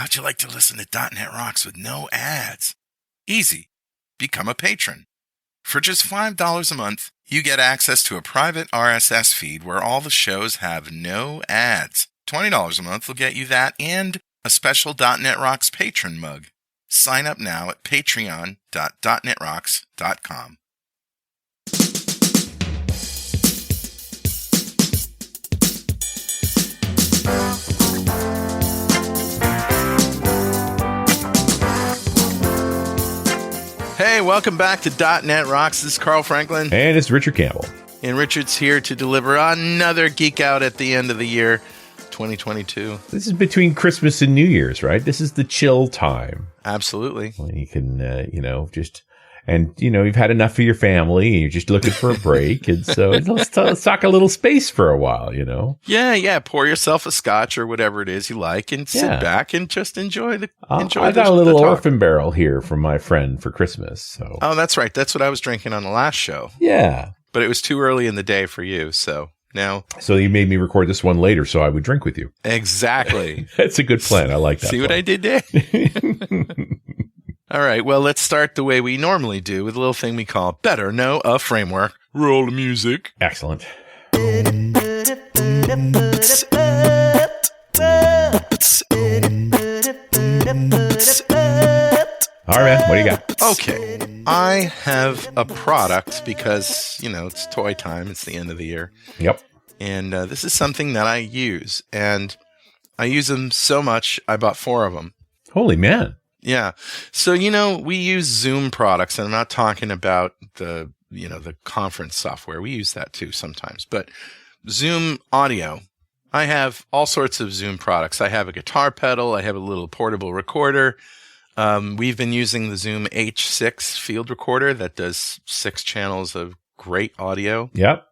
How'd you like to listen to .NET Rocks with no ads? Easy. Become a patron. For just $5 a month, you get access to a private RSS feed where all the shows have no ads. $20 a month will get you that and a special .NET Rocks patron mug. Sign up now at patreon.netrocks.com. Hey, welcome back to .NET Rocks. This is Carl Franklin. And it's Richard Campbell. And Richard's here to deliver another Geek Out at the end of the year, 2022. This is between Christmas and New Year's, right? This is the chill time. Absolutely. When you can, you've had enough of your family and you're just looking for a break. And so let's talk a little space for a while, Yeah. Pour yourself a scotch or whatever it is you like and sit back and just enjoy the I got a little orphan barrel here from my friend for Christmas. So. Oh, that's right. That's what I was drinking on the last show. Yeah. But it was too early in the day for you, so now. So you made me record this one later so I would drink with you. Exactly. That's a good plan. I like that. See plan. what I did there? All right, well, let's start the way we normally do with a little thing we call Better Know a Framework. Roll the music. Excellent. All right, man. What do you got? Okay. I have a product because, it's toy time. It's the end of the year. Yep. And this is something that I use. And I use them so much, I bought 4 of them. Holy man. Yeah. So, we use Zoom products, and I'm not talking about the conference software. We use that too sometimes. But Zoom audio, I have all sorts of Zoom products. I have a guitar pedal. I have a little portable recorder. We've been using the Zoom H6 field recorder that does 6 channels of great audio. Yep.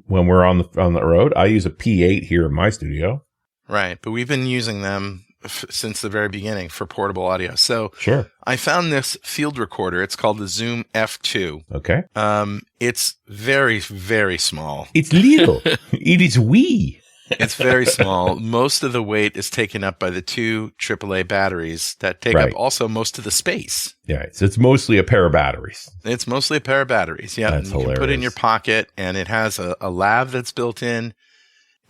When we're on the road, I use a P8 here in my studio. Right. But we've been using them since the very beginning for portable audio. So sure. I found this field recorder. It's called the Zoom F2. Okay. It's very, very small. It's little. It is wee. It's very small. Most of the weight is taken up by the 2 AAA batteries that take up also most of the space. Yeah. So it's mostly a pair of batteries. It's mostly a pair of batteries. Yeah. That's hilarious. You can put it in your pocket, and it has a lav that's built in,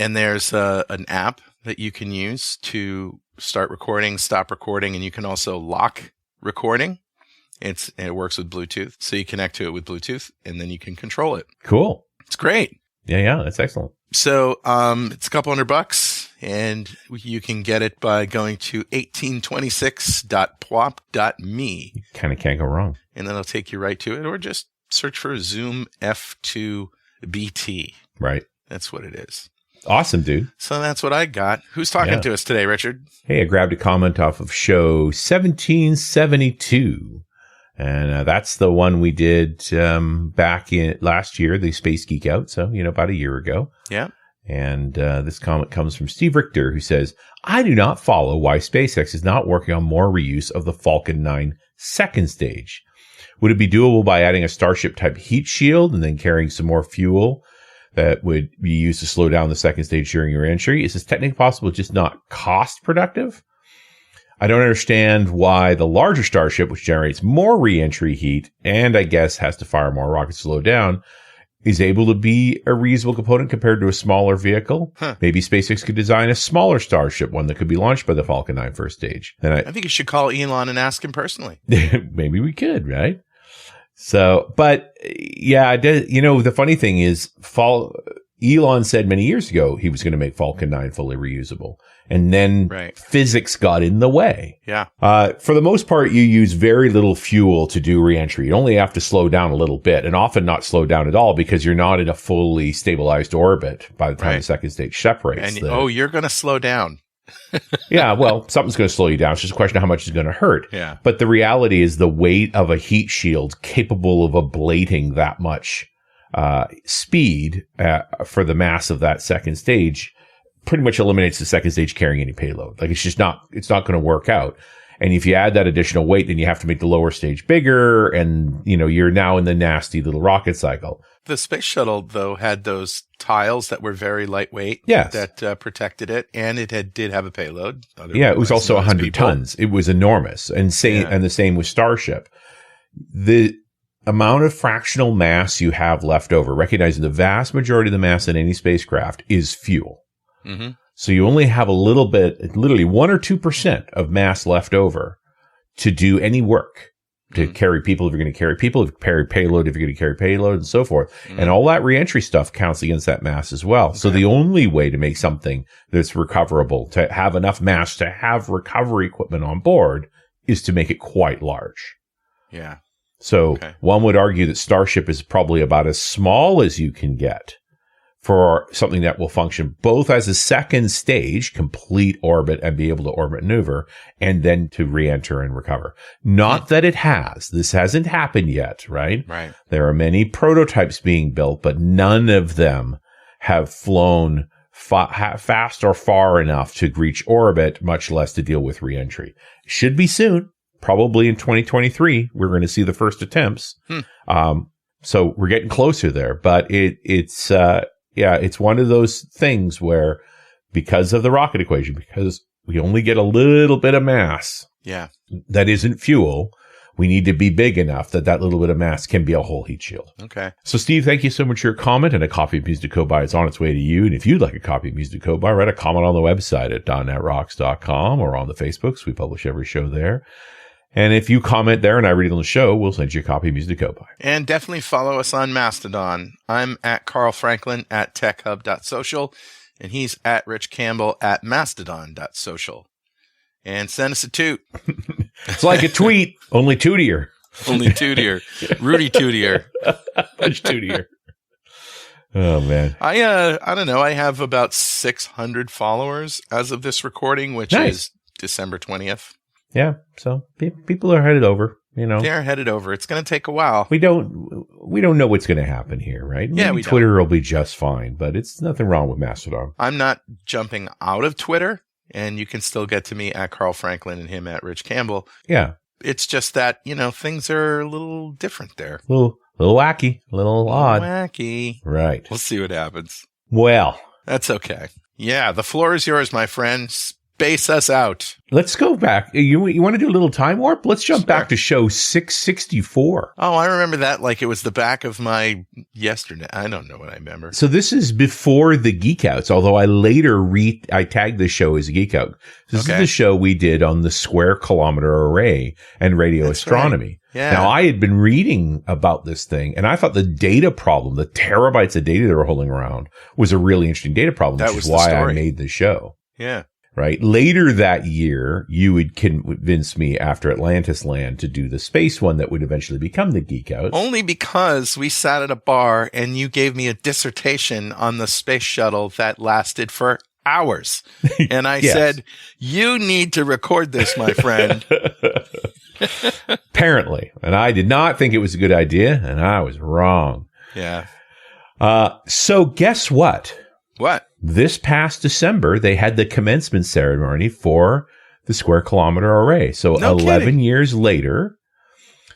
and there's an app that you can use to start recording, stop recording, and you can also lock recording. It works with Bluetooth. So you connect to it with Bluetooth, and then you can control it. Cool. It's great. Yeah, that's excellent. So it's a couple $100, and you can get it by going to 1826.pwop.me. You kind of can't go wrong. And then it'll take you right to it, or just search for Zoom F2 BT. Right. That's what it is. Awesome, dude. So that's what I got. Who's talking to us today, Richard? Hey, I grabbed a comment off of show 1772. And that's the one we did back in last year, the Space Geek Out. So, about a year ago. Yeah. And this comment comes from Steve Richter, who says, I do not follow why SpaceX is not working on more reuse of the Falcon 9 second stage. Would it be doable by adding a Starship-type heat shield and then carrying some more fuel that would be used to slow down the second stage during your entry? Is this technically possible, just not cost productive? I don't understand why the larger Starship, which generates more re-entry heat and I guess has to fire more rockets to slow down, is able to be a reusable component compared to a smaller vehicle. Maybe SpaceX could design a ssmaller Starship, one that could be launched by the Falcon 9 first stage. And I think you should call Elon and ask him personally. Maybe we could, right? So, but yeah, the funny thing is, Elon said many years ago he was going to make Falcon 9 fully reusable. And then physics got in the way. Yeah. For the most part, you use very little fuel to do reentry. You only have to slow down a little bit, and often not slow down at all because you're not in a fully stabilized orbit by the time the second stage separates. And you're going to slow down. Yeah, well, something's going to slow you down. It's just a question of how much it's going to hurt. Yeah. But the reality is the weight of a heat shield capable of ablating that much speed for the mass of that second stage pretty much eliminates the second stage carrying any payload. Like it's not going to work out. And if you add that additional weight, then you have to make the lower stage bigger. And, you're now in the nasty little rocket cycle. The space shuttle, though, had those tiles that were very lightweight. Yes. That protected it. And it did have a payload. Yeah, it was also 100 tons. It was enormous. And the same with Starship. The amount of fractional mass you have left over, recognizing the vast majority of the mass in any spacecraft is fuel. Mm-hmm. So you only have a little bit, literally 1 or 2% of mass left over to do any work, to carry people if you're going to carry people, if you carry payload if you're going to carry payload, and so forth. And all that reentry stuff counts against that mass as well. Okay. So the only way to make something that's recoverable, to have enough mass to have recovery equipment on board, is to make it quite large. Yeah. So one would argue that Starship is probably about as small as you can get for something that will function both as a second stage, complete orbit and be able to orbit maneuver, and then to re-enter and recover. Not that it has. This hasn't happened yet, right? Right. There are many prototypes being built, but none of them have flown fast or far enough to reach orbit, much less to deal with re-entry. Should be soon. Probably in 2023, we're going to see the first attempts. So we're getting closer there, but it's one of those things where, because of the rocket equation, because we only get a little bit of mass that isn't fuel, we need to be big enough that little bit of mass can be a whole heat shield. Okay. So, Steve, thank you so much for your comment, and a copy of Music to Code By is on its way to you. And if you'd like a copy of Music to Code By, write a comment on the website at .netrocks.com or on the Facebooks. We publish every show there. And if you comment there and I read it on the show, we'll send you a copy of Music to Code By. And definitely follow us on Mastodon. I'm at Carl Franklin at techhub.social, and he's at Rich Campbell at mastodon.social. And send us a toot. It's like a tweet, only tootier. Only tootier. Rudy tootier. Much tootier. Oh, man. I don't know. I have about 600 followers as of this recording, which is December 20th. Yeah, so people are headed over, They're headed over. It's going to take a while. We don't know what's going to happen here, right? Yeah, Maybe Twitter will be just fine, but it's nothing wrong with Mastodon. I'm not jumping out of Twitter, and you can still get to me at Carl Franklin and him at Rich Campbell. Yeah. It's just that, things are a little different there. A little wacky, a little odd. Wacky. Right. We'll see what happens. Well. That's okay. Yeah, the floor is yours, my friend. Space us out. Let's go back. You want to do a little time warp? Let's jump back to show 664. Oh, I remember that like it was the back of my yesterday. I don't know what I remember. So this is before the Geek Outs, although I later I tagged this show as a Geek Out. This is the show we did on the square kilometer array and radio astronomy. Right. Yeah. Now, I had been reading about this thing, and I thought the data problem, the terabytes of data they were holding around, was a really interesting data problem, which is why I made the show. Yeah. Right. Later that year, you would convince me after Atlantis Land to do the space one that would eventually become the Geek Out. Only because we sat at a bar and you gave me a dissertation on the space shuttle that lasted for hours. And I said, you need to record this, my friend. Apparently. And I did not think it was a good idea, and I was wrong. Yeah. So guess what? What? This past December, they had the commencement ceremony for the Square Kilometer Array. So 11 years later,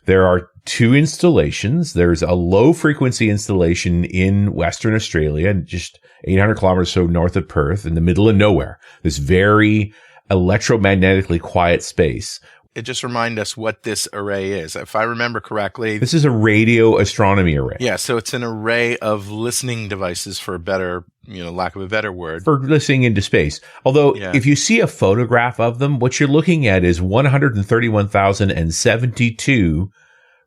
there are two installations. There's a low frequency installation in Western Australia, just 800 kilometers so north of Perth, in the middle of nowhere. This very electromagnetically quiet space. It just reminds us what this array is. If I remember correctly, this is a radio astronomy array. Yeah, so it's an array of listening devices, for a better, lack of a better word. For listening into space. Although, if you see a photograph of them, what you're looking at is 131,072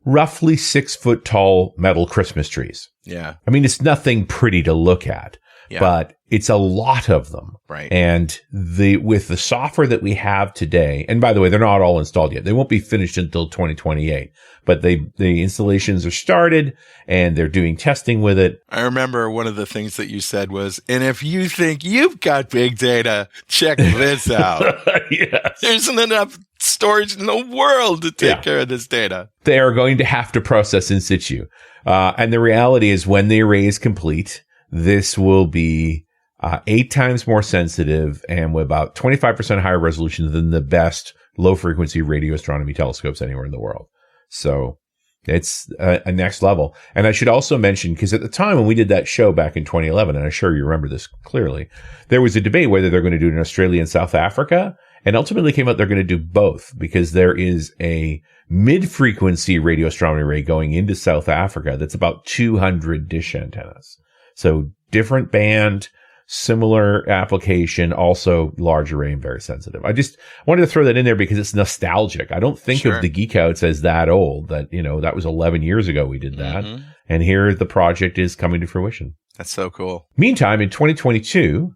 roughly 6 foot tall metal Christmas trees. Yeah. I mean, it's nothing pretty to look at. Yeah. But it's a lot of them. Right. And with the software that we have today, and by the way, they're not all installed yet. They won't be finished until 2028. But the installations are started and they're doing testing with it. I remember one of the things that you said was, and if you think you've got big data, check this out. Yes. There isn't enough storage in the world to take care of this data. They are going to have to process in situ. And the reality is, when the array is complete, this will be 8 times more sensitive and with about 25% higher resolution than the best low frequency radio astronomy telescopes anywhere in the world. So it's a next level. And I should also mention, because at the time when we did that show back in 2011, and I'm sure you remember this clearly, there was a debate whether they're going to do it in Australia and South Africa. And ultimately came out they're going to do both, because there is a mid-frequency radio astronomy array going into South Africa that's about 200 dish antennas. So different band, similar application, also large array and very sensitive. I just wanted to throw that in there because it's nostalgic. I don't think of the Geek Outs as that old. That, that was 11 years ago we did that. Mm-hmm. And here the project is coming to fruition. That's so cool. Meantime, in 2022,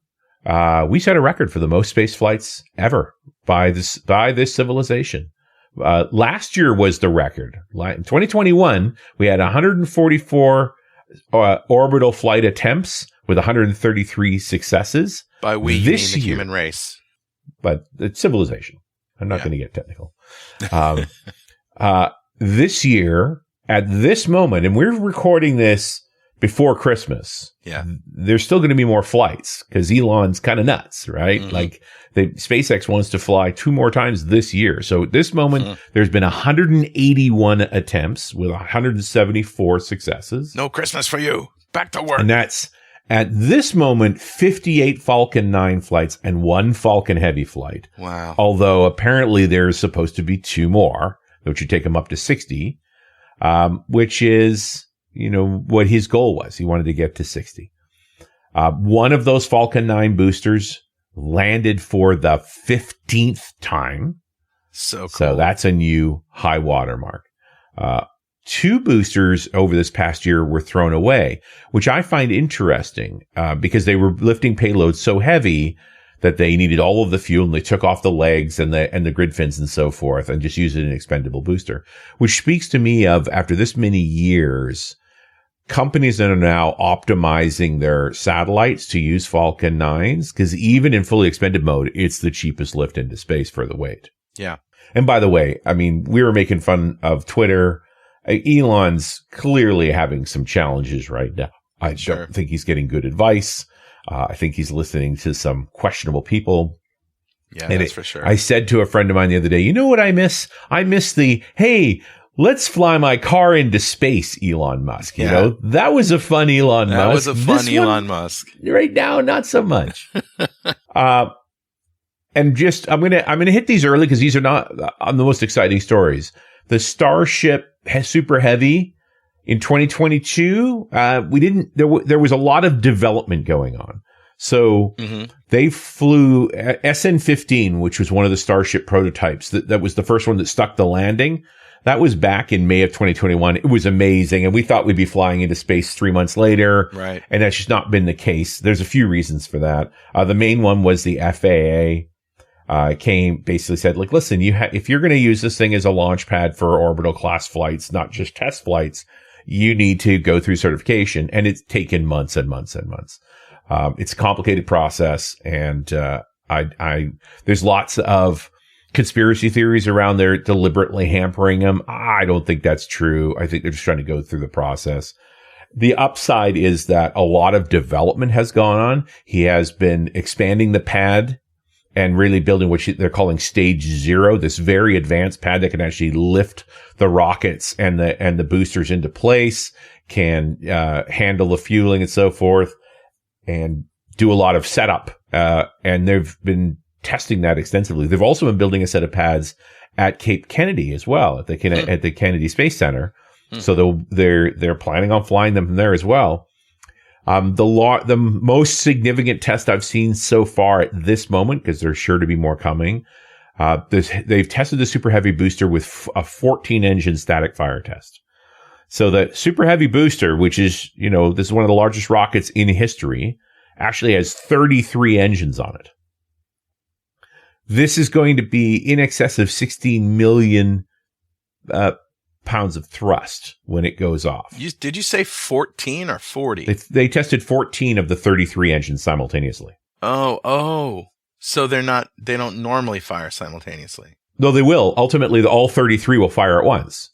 we set a record for the most space flights ever by this civilization. Last year was the record. In 2021, we had 144 orbital flight attempts with 133 successes. By we, you mean the human race. But it's civilization. I'm not going to get technical. This year, at this moment, and we're recording this before Christmas. Yeah. There's still going to be more flights because Elon's kind of nuts, right? Mm-hmm. Like SpaceX wants to fly 2 more times this year. So at this moment, there's been 181 attempts with 174 successes. No Christmas for you. Back to work. And that's at this moment, 58 Falcon 9 flights and 1 Falcon Heavy flight. Wow. Although apparently there's supposed to be 2 more, which would take them up to 60, which is, what his goal was. He wanted to get to 60. One of those Falcon 9 boosters landed for the 15th time. So cool. So that's a new high water mark. 2 boosters over this past year were thrown away, which I find interesting because they were lifting payloads so heavy that they needed all of the fuel, and they took off the legs and the grid fins and so forth and just used it in an expendable booster, which speaks to me of, after this many years, companies that are now optimizing their satellites to use Falcon 9s, because even in fully expended mode, it's the cheapest lift into space for the weight. Yeah. And by the way, we were making fun of Twitter. Elon's clearly having some challenges right now. I don't think he's getting good advice. I think he's listening to some questionable people. Yeah, and that's for sure. I said to a friend of mine the other day, you know what I miss? I miss the, hey, let's fly my car into space, Elon Musk. That was a fun Elon Musk. That was a fun Elon Musk. Right now, not so much. And just, I'm gonna hit these early because these are not on the most exciting stories. The Starship Super Heavy in 2022, there was a lot of development going on. So they flew SN-15, which was one of the Starship prototypes. That was the first one that stuck the landing. That was back in May of 2021. It was amazing. And we thought we'd be flying into space 3 months later. Right. And that's just not been the case. There's a few reasons for that. The main one was the FAA basically said, like, listen, if you're going to use this thing as a launch pad for orbital class flights, not just test flights, you need to go through certification. And it's taken months and months and months. It's a complicated process. And, there's lots of conspiracy theories around there deliberately hampering them. I don't think that's true. I think they're just trying to go through the process. The upside is that a lot of development has gone on. He has been expanding the pad and really building what they're calling stage 0, this very advanced pad that can actually lift the rockets and the boosters into place, can handle the fueling and so forth, and do a lot of setup. And they've been testing that extensively. They've also been building a set of pads at Cape Kennedy as well, at the Kennedy Space Center. So they're planning on flying them from there as well. The most significant test I've seen so far at this moment, because there's sure to be more coming, they've tested the Super Heavy booster with a 14-engine static fire test. So the Super Heavy booster, which is, this is one of the largest rockets in history, actually has 33 engines on it. This is going to be in excess of 16 million pounds of thrust when it goes off. Did you say 14 or 40? They tested 14 of the 33 engines simultaneously. Oh. So they don't normally fire simultaneously. Though they will. Ultimately, all 33 will fire at once.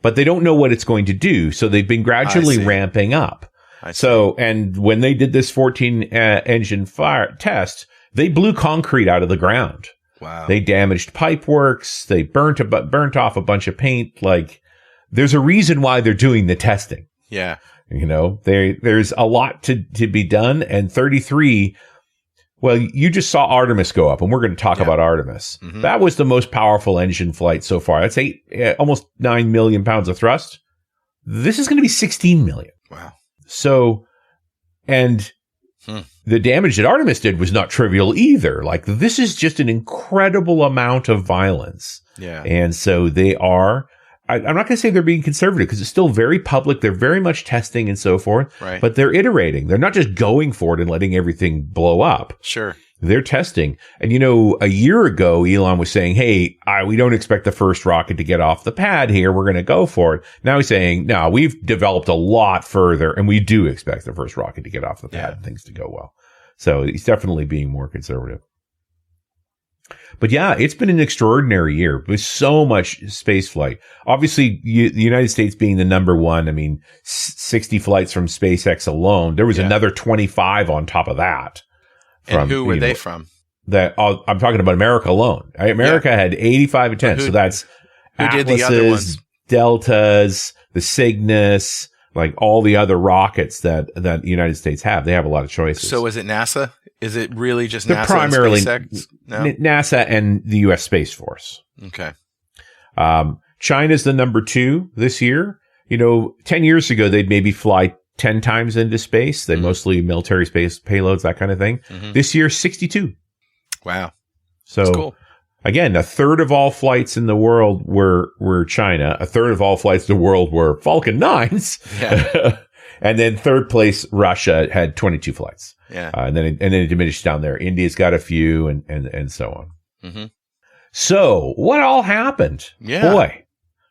But they don't know what it's going to do, so they've been gradually ramping up. And when they did this 14 engine fire test, they blew concrete out of the ground. Wow. They damaged pipeworks. They burnt off a bunch of paint. Like, there's a reason why they're doing the testing. Yeah. There's a lot to be done. And 33, well, you just saw Artemis go up, and we're going to talk about Artemis. Mm-hmm. That was the most powerful engine flight so far. That's almost 9 million pounds of thrust. This is going to be 16 million. Wow. So, and the damage that Artemis did was not trivial either. Like, this is just an incredible amount of violence. Yeah. And so they are, I'm not going to say they're being conservative because it's still very public. They're very much testing and so forth. Right. But they're iterating. They're not just going for it and letting everything blow up. Sure. They're testing. And, a year ago, Elon was saying, hey, we don't expect the first rocket to get off the pad here. We're going to go for it. Now he's saying, no, we've developed a lot further, and we do expect the first rocket to get off the pad and things to go well. So he's definitely being more conservative. But yeah, it's been an extraordinary year with so much space flight. Obviously, the United States being the number one, 60 flights from SpaceX alone. There was another 25 on top of that. And who were they from? I'm talking about America alone. America had 85 attempts. So that's who did the other ones? Deltas, the Cygnus, like all the other rockets that the United States have. They have a lot of choices. So is it NASA? Is it really just They're NASA primarily and SpaceX? No? NASA and the U.S. Space Force. Okay. China's the number 2 this year. 10 years ago, they'd maybe fly 10 times into space. They mostly military space payloads, that kind of thing. Mm-hmm. This year, 62. Wow. So, that's cool. Again, a third of all flights in the world were China. A third of all flights in the world were Falcon 9s. Yeah. And then third place, Russia had 22 flights. Yeah. And then it diminished down there. India's got a few and so on. Mm-hmm. So what all happened? Yeah. Boy.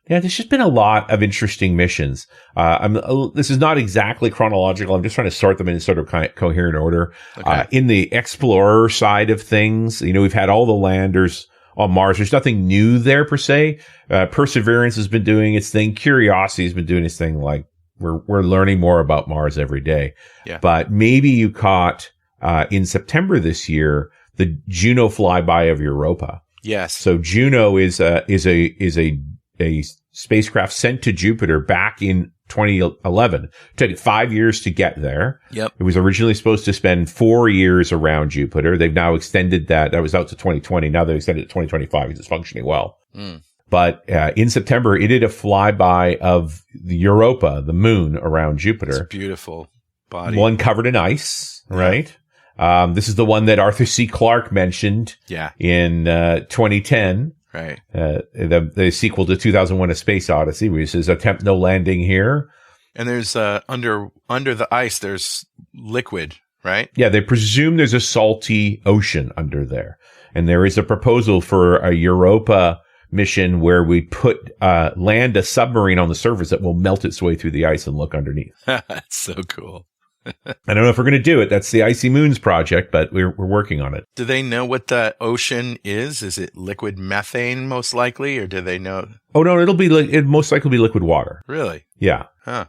Yeah, there's just been a lot of interesting missions. This is not exactly chronological. I'm just trying to sort them in sort of coherent order. Okay. In the explorer side of things, we've had all the landers on Mars. There's nothing new there per se. Perseverance has been doing its thing. Curiosity has been doing its thing. Like, we're learning more about Mars every day. Yeah. But maybe you caught in September this year the Juno flyby of Europa. Yes. So Juno is a spacecraft sent to Jupiter back in 2011. It took it 5 years to get there. Yep. It was originally supposed to spend 4 years around Jupiter. They've now extended that. That was out to 2020. Now they've extended it to 2025 because it's functioning well. Mm. But in September, it did a flyby of the Europa, the moon, around Jupiter. It's a beautiful body. One covered in ice, right? This is the one that Arthur C. Clarke mentioned in 2010. Right. The sequel to 2001: A Space Odyssey, where he says, attempt no landing here. And there's under the ice, there's liquid, right? Yeah, they presume there's a salty ocean under there. And there is a proposal for a Europa mission where we land a submarine on the surface that will melt its way through the ice and look underneath. That's so cool. I don't know if we're going to do it. That's the Icy Moons project, but we're working on it. Do they know what the ocean is? Is it liquid methane most likely, or do they know? Oh no, it'll most likely be liquid water. Really? Yeah. Huh.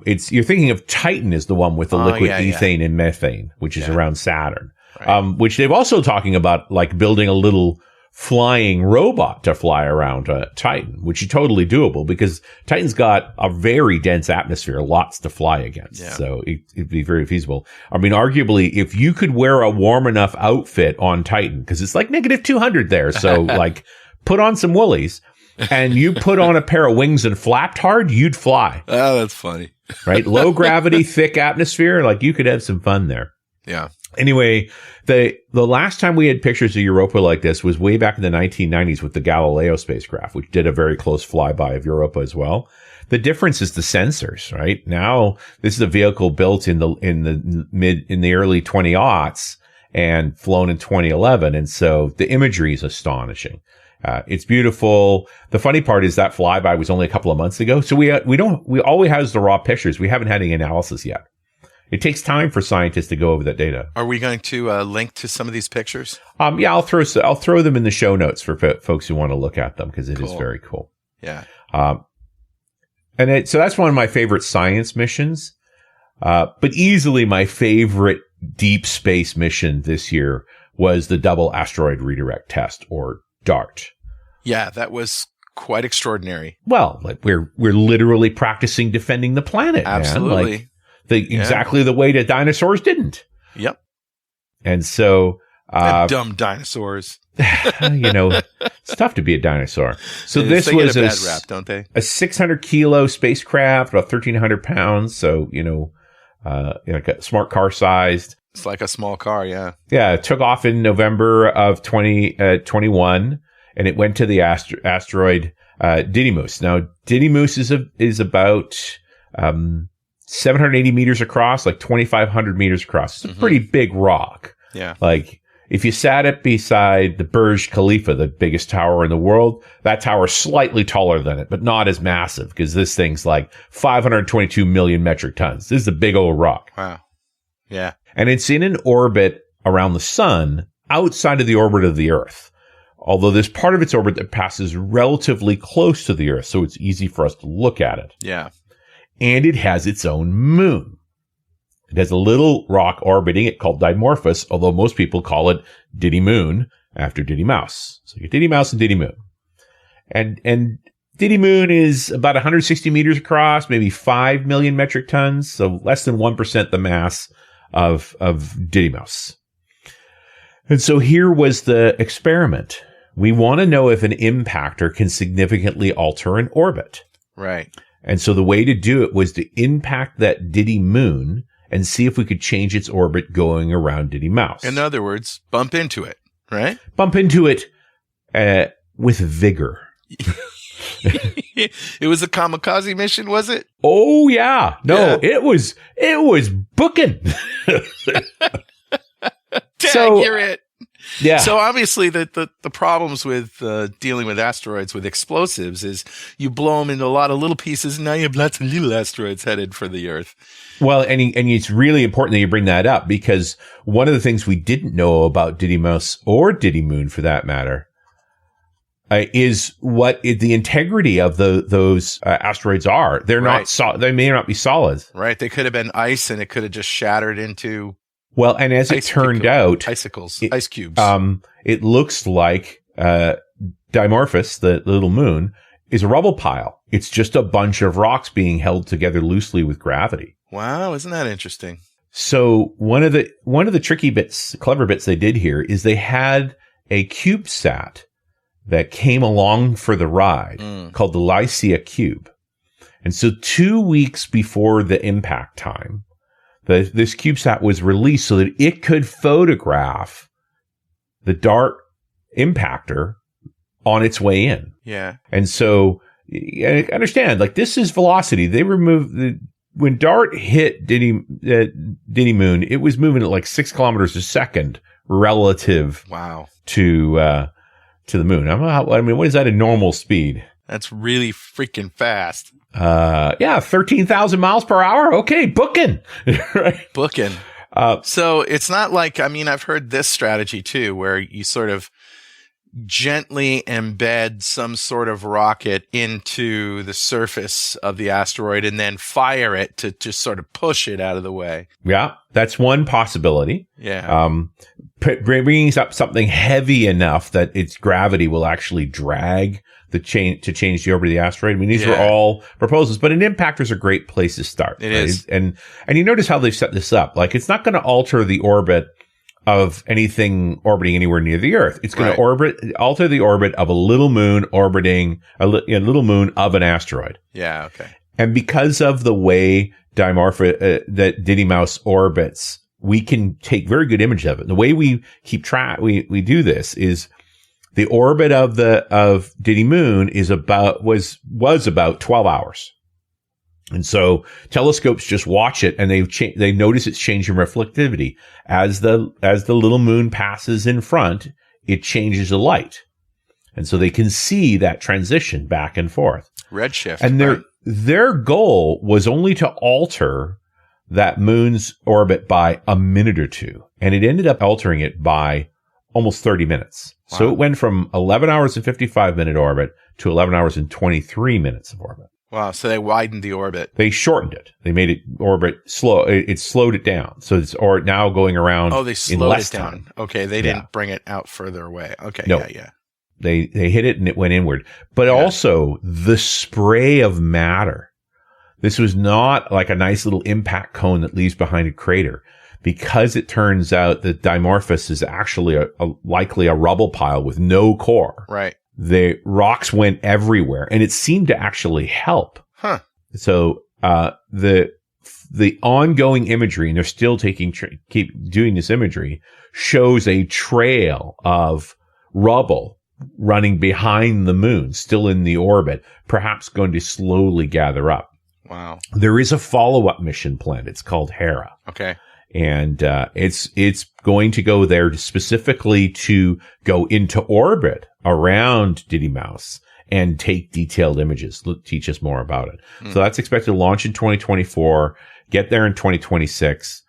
You're thinking of Titan is the one with the liquid ethane and methane, which is around Saturn. Right. Which they've also talking about, like building a little flying robot to fly around Titan, which is totally doable because Titan's got a very dense atmosphere, lots to fly against. Yeah. So it'd be very feasible. Arguably, if you could wear a warm enough outfit on Titan, because it's like -200 there. So like put on some woolies and you put on a pair of wings and flapped hard, you'd fly. Oh, that's funny. Right? Low gravity, thick atmosphere. Like you could have some fun there. Yeah. Anyway, the last time we had pictures of Europa like this was way back in the 1990s with the Galileo spacecraft, which did a very close flyby of Europa as well. The difference is the sensors, right? Now, this is a vehicle built in the early 2000s and flown in 2011. And so the imagery is astonishing. It's beautiful. The funny part is that flyby was only a couple of months ago. So we always has the raw pictures. We haven't had any analysis yet. It takes time for scientists to go over that data. Are we going to link to some of these pictures? Yeah, I'll throw them in the show notes for folks who want to look at them because it is very cool. Yeah. So that's one of my favorite science missions. But easily my favorite deep space mission this year was the Double Asteroid Redirect Test, or DART. Yeah, that was quite extraordinary. Well, like we're literally practicing defending the planet. Absolutely. Man. Like exactly the way that dinosaurs didn't. Yep. And so dumb dinosaurs. It's tough to be a dinosaur. So this they was get a bad rap, don't they? A 600 kilo spacecraft, about 1,300 pounds. So, like a smart car sized. It's like a small car, yeah. Yeah, it took off in November of 2021, and it went to the asteroid Didymos. Now, Didymos is about 780 meters across, like 2,500 meters across. It's a pretty big rock. Yeah. Like, if you sat it beside the Burj Khalifa, the biggest tower in the world, that tower is slightly taller than it, but not as massive, because this thing's like 522 million metric tons. This is a big old rock. Wow. Yeah. And it's in an orbit around the sun outside of the orbit of the Earth. Although there's part of its orbit that passes relatively close to the Earth, so it's easy for us to look at it. Yeah. And it has its own moon. It has a little rock orbiting it called Dimorphos, although most people call it Diddy Moon after Diddy Mouse. So you get Diddy Mouse and Diddy Moon. And Diddy Moon is about 160 meters across, maybe 5 million metric tons, so less than 1% the mass of Didymos. And so here was the experiment. We want to know if an impactor can significantly alter an orbit. Right. And so the way to do it was to impact that Diddy Moon and see if we could change its orbit going around Diddy Mouse. In other words, bump into it, right? Bump into it with vigor. It was a kamikaze mission, was it? Oh yeah. No, Yeah. it was booking. You're it. Yeah. So obviously the problems with dealing with asteroids with explosives is you blow them into a lot of little pieces, and now you have lots of little asteroids headed for the Earth. Well, and it's really important that you bring that up, because one of the things we didn't know about Didymos, or Diddy Moon for that matter, is what the integrity of those asteroids are. They're Right. not they may not be solid. Right. They could have been ice, and it could have just shattered into Well, and as it turned out, icicles, ice cubes. it looks like Dimorphos, the little moon, is a rubble pile. It's just a bunch of rocks being held together loosely with gravity. Wow, isn't that interesting? So one of the tricky bits, clever bits they did here is they had a CubeSat that came along for the ride called the Lycia Cube. And so 2 weeks before the impact time, this CubeSat was released so that it could photograph the DART impactor on its way in. Yeah. And so, I understand, like, this is velocity. They removed when DART hit Diddy Moon, it was moving at like 6 kilometers a second relative Wow. to the moon. I mean, what is that in normal speed? That's really freaking fast. 13,000 miles per hour. Okay, booking. Right. Booking. So it's not like, I mean, I've heard this strategy too, where you sort of gently embed some sort of rocket into the surface of the asteroid and then fire it to just sort of push it out of the way. Yeah, that's one possibility. Yeah. Bringing up something heavy enough that its gravity will actually drag to change the orbit of the asteroid. I mean, these were all proposals, but an impactor is a great place to start. It is. And you notice how they've set this up. Like, it's not going to alter the orbit of anything orbiting anywhere near the Earth. It's going to alter the orbit of a little moon orbiting a little moon of an asteroid. Yeah. Okay. And because of the way that Didymos orbits, we can take very good image of it. And the way we keep track, we do this is the orbit of Diddy Moon was about 12 hours. And so telescopes just watch it, and they notice it's changing reflectivity as the little moon passes in front. It changes the light, and so they can see that transition back and forth. Redshift. And their goal was only to alter that moon's orbit by a minute or two, and it ended up altering it by almost 30 minutes. Wow. So it went from 11 hours and 55 minute orbit to 11 hours and 23 minutes of orbit. Wow. So they widened the orbit. They shortened it. They made it orbit slow. It slowed it down. So it's now going around. Oh, they slowed in less it down. time. Okay. They didn't bring it out further away. Okay. No. Yeah. They hit it and it went inward. But also the spray of matter. This was not like a nice little impact cone that leaves behind a crater, because it turns out that Dimorphos is actually likely a rubble pile with no core. Right. The rocks went everywhere, and it seemed to actually help. Huh. So the ongoing imagery, and they're still keep doing this imagery, shows a trail of rubble running behind the moon, still in the orbit, perhaps going to slowly gather up. Wow. There is a follow-up mission planned. It's called Hera. Okay. And it's going to go there specifically to go into orbit around Didymos and take detailed images, teach us more about it. So that's expected to launch in 2024, get there in 2026.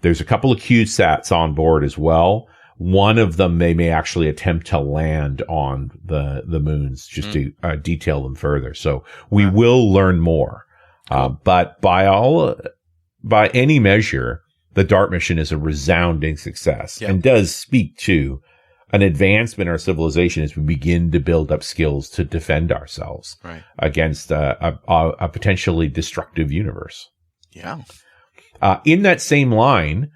There's a couple of CubeSats on board as well. One of them, they may actually attempt to land on the moons just to detail them further. So we will learn more. But by any measure, the DART mission is a resounding success and does speak to an advancement in our civilization as we begin to build up skills to defend ourselves against a potentially destructive universe. Yeah. In that same line,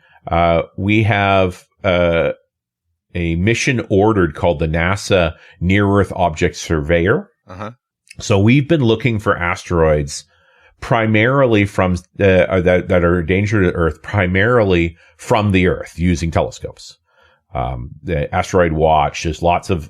we have a mission ordered called the NASA Near-Earth Object Surveyor. So we've been looking for asteroids primarily from that are a danger to Earth, primarily from the Earth using telescopes. The Asteroid Watch, there's lots of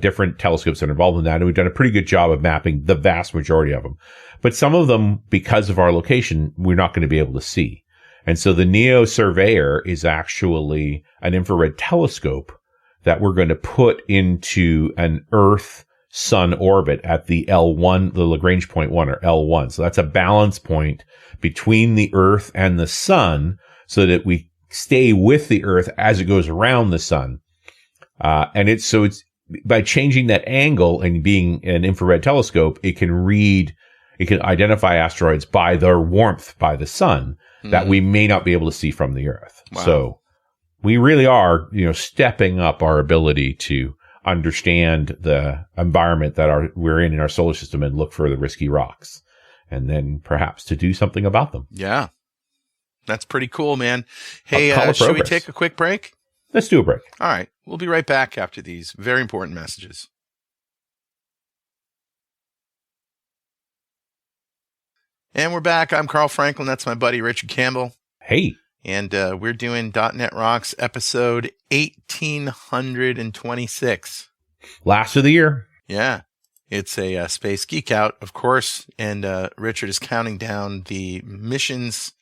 different telescopes that are involved in that, and we've done a pretty good job of mapping the vast majority of them. But some of them, because of our location, we're not going to be able to see. And so the NEO Surveyor is actually an infrared telescope that we're going to put into an Earth-Sun orbit at the L1, the Lagrange point 1, or L1. So that's a balance point between the Earth and the Sun, so that we stay with the Earth as it goes around the Sun. And it's by changing that angle and being an infrared telescope, it can identify asteroids by their warmth by the Sun that we may not be able to see from the Earth. Wow. So we really are, stepping up our ability to understand the environment that we're in our solar system and look for the risky rocks, and then perhaps to do something about them. Yeah. That's pretty cool, man. Hey, should we progress. take a quick break? Let's do a break. All right. We'll be right back after these very important messages. And we're back. I'm Carl Franklin. That's my buddy Richard Campbell. Hey. And we're doing .NET Rocks episode 1826. Last of the year. Yeah. It's a space geek out, of course. And Richard is counting down the missions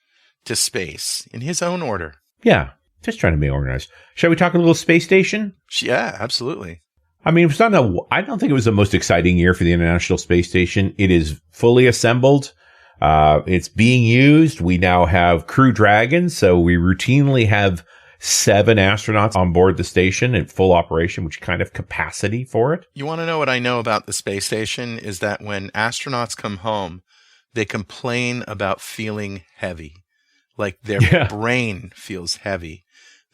to space in his own order. Yeah. Just trying to be organized. Shall we talk a little space station? Yeah, absolutely. I mean, I don't think it was the most exciting year for the International Space Station. It is fully assembled. It's being used. We now have Crew Dragon, so we routinely have 7 astronauts on board the station in full operation, which kind of capacity for it. You want to know what I know about the space station is that when astronauts come home, they complain about feeling heavy. Like their brain feels heavy.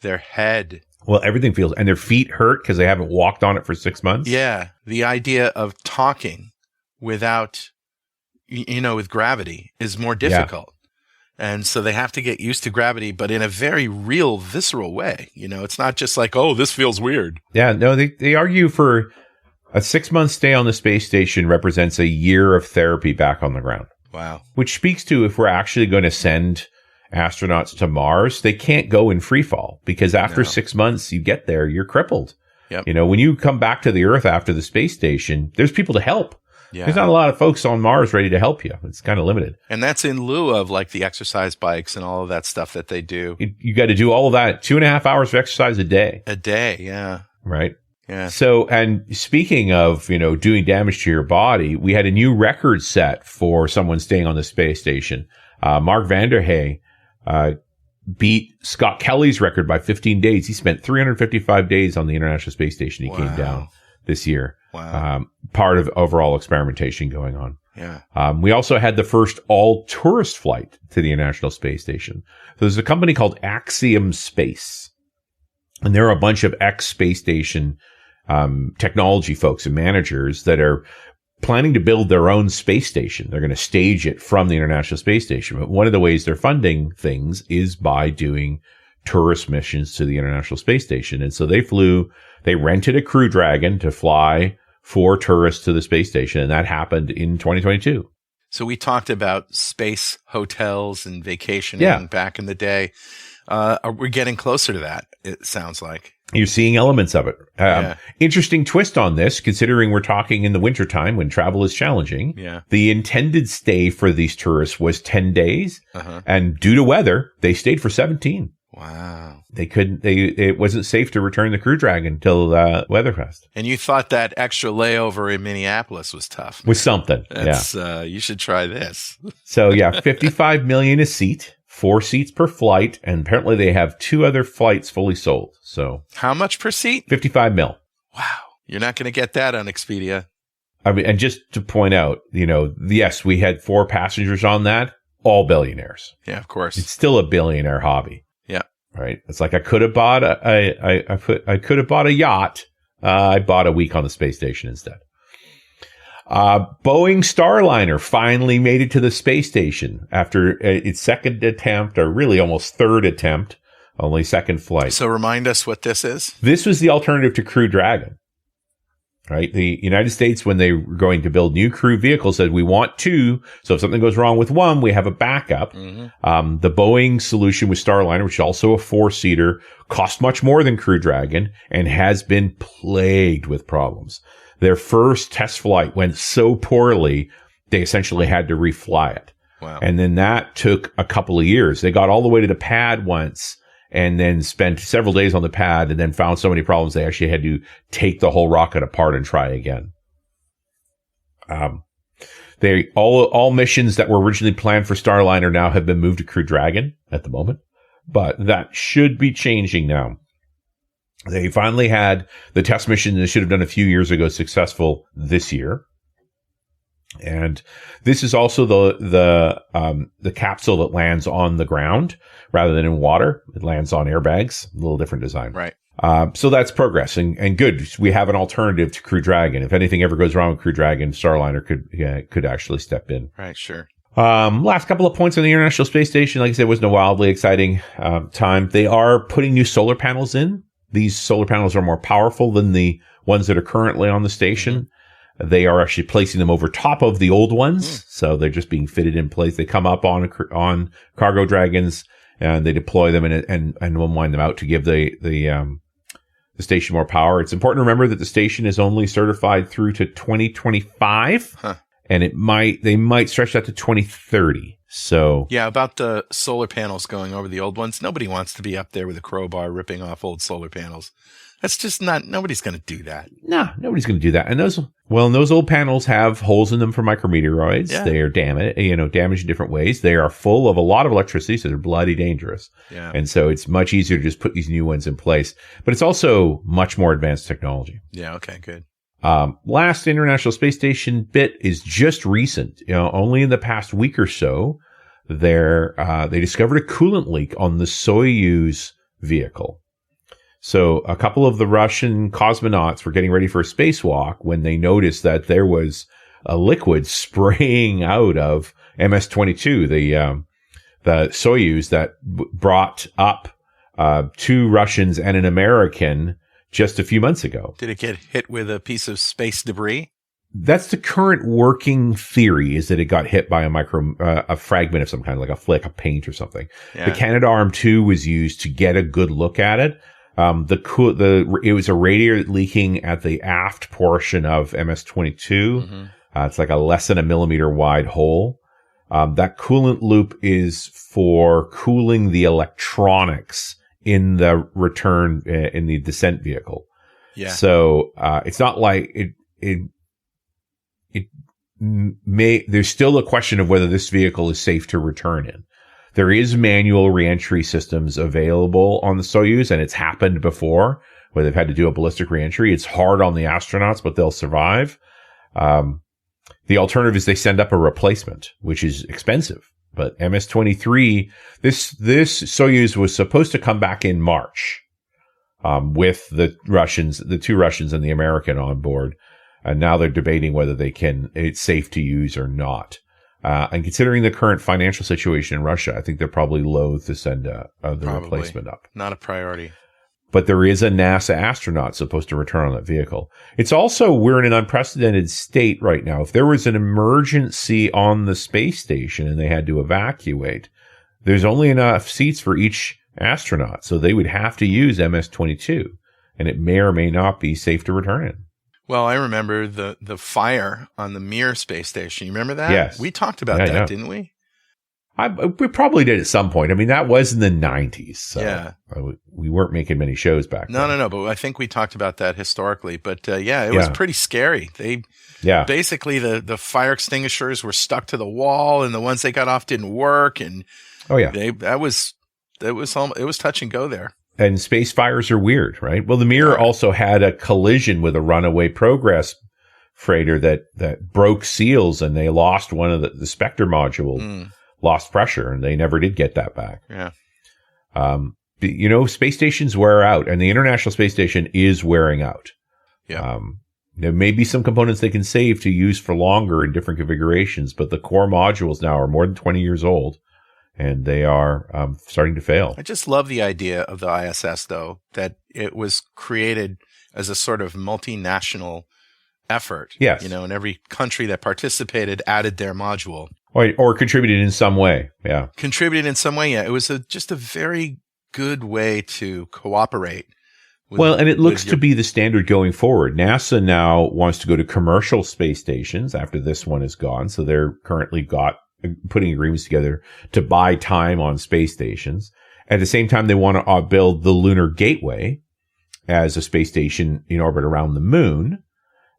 Their head. Well, everything feels, and their feet hurt because they haven't walked on it for 6 months. Yeah. The idea of talking without, with gravity is more difficult. Yeah. And so they have to get used to gravity, but in a very real, visceral way. It's not just like, oh, this feels weird. Yeah. No, they argue for a 6-month stay on the space station represents a year of therapy back on the ground. Wow. Which speaks to, if we're actually going to send astronauts to Mars, they can't go in free fall, because after 6 months you get there, you're crippled. Yep. When you come back to the Earth after the space station, there's people to help. Yeah. There's not a lot of folks on Mars ready to help you. It's kind of limited. And that's in lieu of like the exercise bikes and all of that stuff that they do. You got to do all of that. 2.5 hours of exercise a day. A day. Yeah. Right. Yeah. So, and speaking of, doing damage to your body, we had a new record set for someone staying on the space station. Mark Vanderhey beat Scott Kelly's record by 15 days. He spent 355 days on the International Space Station. He came down this year. Wow. Part of overall experimentation going on. Yeah. We also had the first all-tourist flight to the International Space Station. So there's a company called Axiom Space, and there are a bunch of ex-space station technology folks and managers that are planning to build their own space station. They're going to stage it from the International Space Station. But one of the ways they're funding things is by doing tourist missions to the International Space Station. And so they rented a Crew Dragon to fly for tourists to the space station. And that happened in 2022. So we talked about space hotels and vacationing back in the day. We're getting closer to that, it sounds like. You're seeing elements of it. Interesting twist on this, considering we're talking in the wintertime when travel is challenging. Yeah. The intended stay for these tourists was 10 days. And due to weather, they stayed for 17. Wow. It wasn't safe to return the Crew Dragon until Weatherfest. And you thought that extra layover in Minneapolis was tough. Was something. You should try this. So $55 million a seat. 4 seats per flight, and apparently they have 2 other flights fully sold. So how much per seat? $55 million. Wow. You're not going to get that on Expedia. I mean, and just to point out, yes, we had 4 passengers on that, all billionaires. Yeah, of course. It's still a billionaire hobby. Yeah. Right. It's like I could have bought a yacht. I bought a week on the space station instead. Boeing Starliner finally made it to the space station after its second attempt, or really almost third attempt, only second flight. So remind us what this is. This was the alternative to Crew Dragon, right? The United States, when they were going to build new crew vehicles, said we want 2. So if something goes wrong with one, we have a backup. Mm-hmm. The Boeing solution with Starliner, which is also a 4-seater, cost much more than Crew Dragon and has been plagued with problems. Their first test flight went so poorly, they essentially had to refly it. Wow. And then that took a couple of years. They got all the way to the pad once and then spent several days on the pad and then found so many problems they actually had to take the whole rocket apart and try again. All missions that were originally planned for Starliner now have been moved to Crew Dragon at the moment, but that should be changing now. They finally had the test mission they should have done a few years ago successful this year. And this is also the capsule that lands on the ground rather than in water. It lands on airbags, a little different design. Right. So that's progress and good. We have an alternative to Crew Dragon. If anything ever goes wrong with Crew Dragon, Starliner could actually step in. Right. Sure. Last couple of points on the International Space Station. Like I said, it wasn't a wildly exciting time. They are putting new solar panels in. These solar panels are more powerful than the ones that are currently on the station. Mm-hmm. They are actually placing them over top of the old ones. So they're just being fitted in place. They come up on cargo dragons and they deploy them and unwind them out to give the station more power. It's important to remember that the station is only certified through to 2025 and they might stretch that to 2030. So yeah, about the solar panels going over the old ones. Nobody wants to be up there with a crowbar ripping off old solar panels. That's just nobody's going to do that. No, nobody's going to do that. And those old panels have holes in them for micrometeoroids. Yeah. They are damaged in different ways. They are full of a lot of electricity, so they're bloody dangerous. Yeah. And so it's much easier to just put these new ones in place. But it's also much more advanced technology. Yeah. Okay. Good. Last International Space Station bit is just recent. Only in the past week or so, they discovered a coolant leak on the Soyuz vehicle. So a couple of the Russian cosmonauts were getting ready for a spacewalk when they noticed that there was a liquid spraying out of MS-22, the Soyuz that brought up 2 Russians and an American just a few months ago. Did it get hit with a piece of space debris? That's the current working theory, is that it got hit by a fragment of some kind, like a flick, a paint or something. Yeah. The Canadarm2 was used to get a good look at it. It was a radiator leaking at the aft portion of MS-22. Mm-hmm. It's like a less than a millimeter wide hole. That coolant loop is for cooling the electronics in the return, in the descent vehicle. Yeah. So, it's not like there's still a question of whether this vehicle is safe to return in. There is manual reentry systems available on the Soyuz, and it's happened before where they've had to do a ballistic reentry. It's hard on the astronauts, but they'll survive. The alternative is they send up a replacement, which is expensive. But MS-23, this Soyuz was supposed to come back in March, with the two Russians and the American on board. And now they're debating whether it's safe to use or not. And considering the current financial situation in Russia, I think they're probably loath to send the replacement up. Not a priority. But there is a NASA astronaut supposed to return on that vehicle. It's also, we're in an unprecedented state right now. If there was an emergency on the space station and they had to evacuate, there's only enough seats for each astronaut. So they would have to use MS-22, and it may or may not be safe to return in. Well, I remember the fire on the Mir space station. You remember that? Yes. We talked about that, didn't we? We probably did at some point. I mean, that was in the 90s. So yeah. We weren't making many shows back then. No. But I think we talked about that historically. But it was pretty scary. Basically, the fire extinguishers were stuck to the wall, and the ones they got off didn't work. And it was touch and go there. And space fires are weird, right? Well, the Mir also had a collision with a runaway Progress freighter that broke seals, and they lost one of the Spectre module. Lost pressure, and they never did get that back. Yeah. Space stations wear out, and the International Space Station is wearing out. Yeah. There may be some components they can save to use for longer in different configurations, but the core modules now are more than 20 years old, and they are starting to fail. I just love the idea of the ISS, though, that it was created as a sort of multinational effort. Yes. And every country that participated added their module. Or contributed in some way. Yeah. Contributed in some way. Yeah. It was just a very good way to cooperate. And it looks to be the standard going forward. NASA now wants to go to commercial space stations after this one is gone. So they're currently putting agreements together to buy time on space stations. At the same time, they want to build the Lunar Gateway as a space station in orbit around the moon.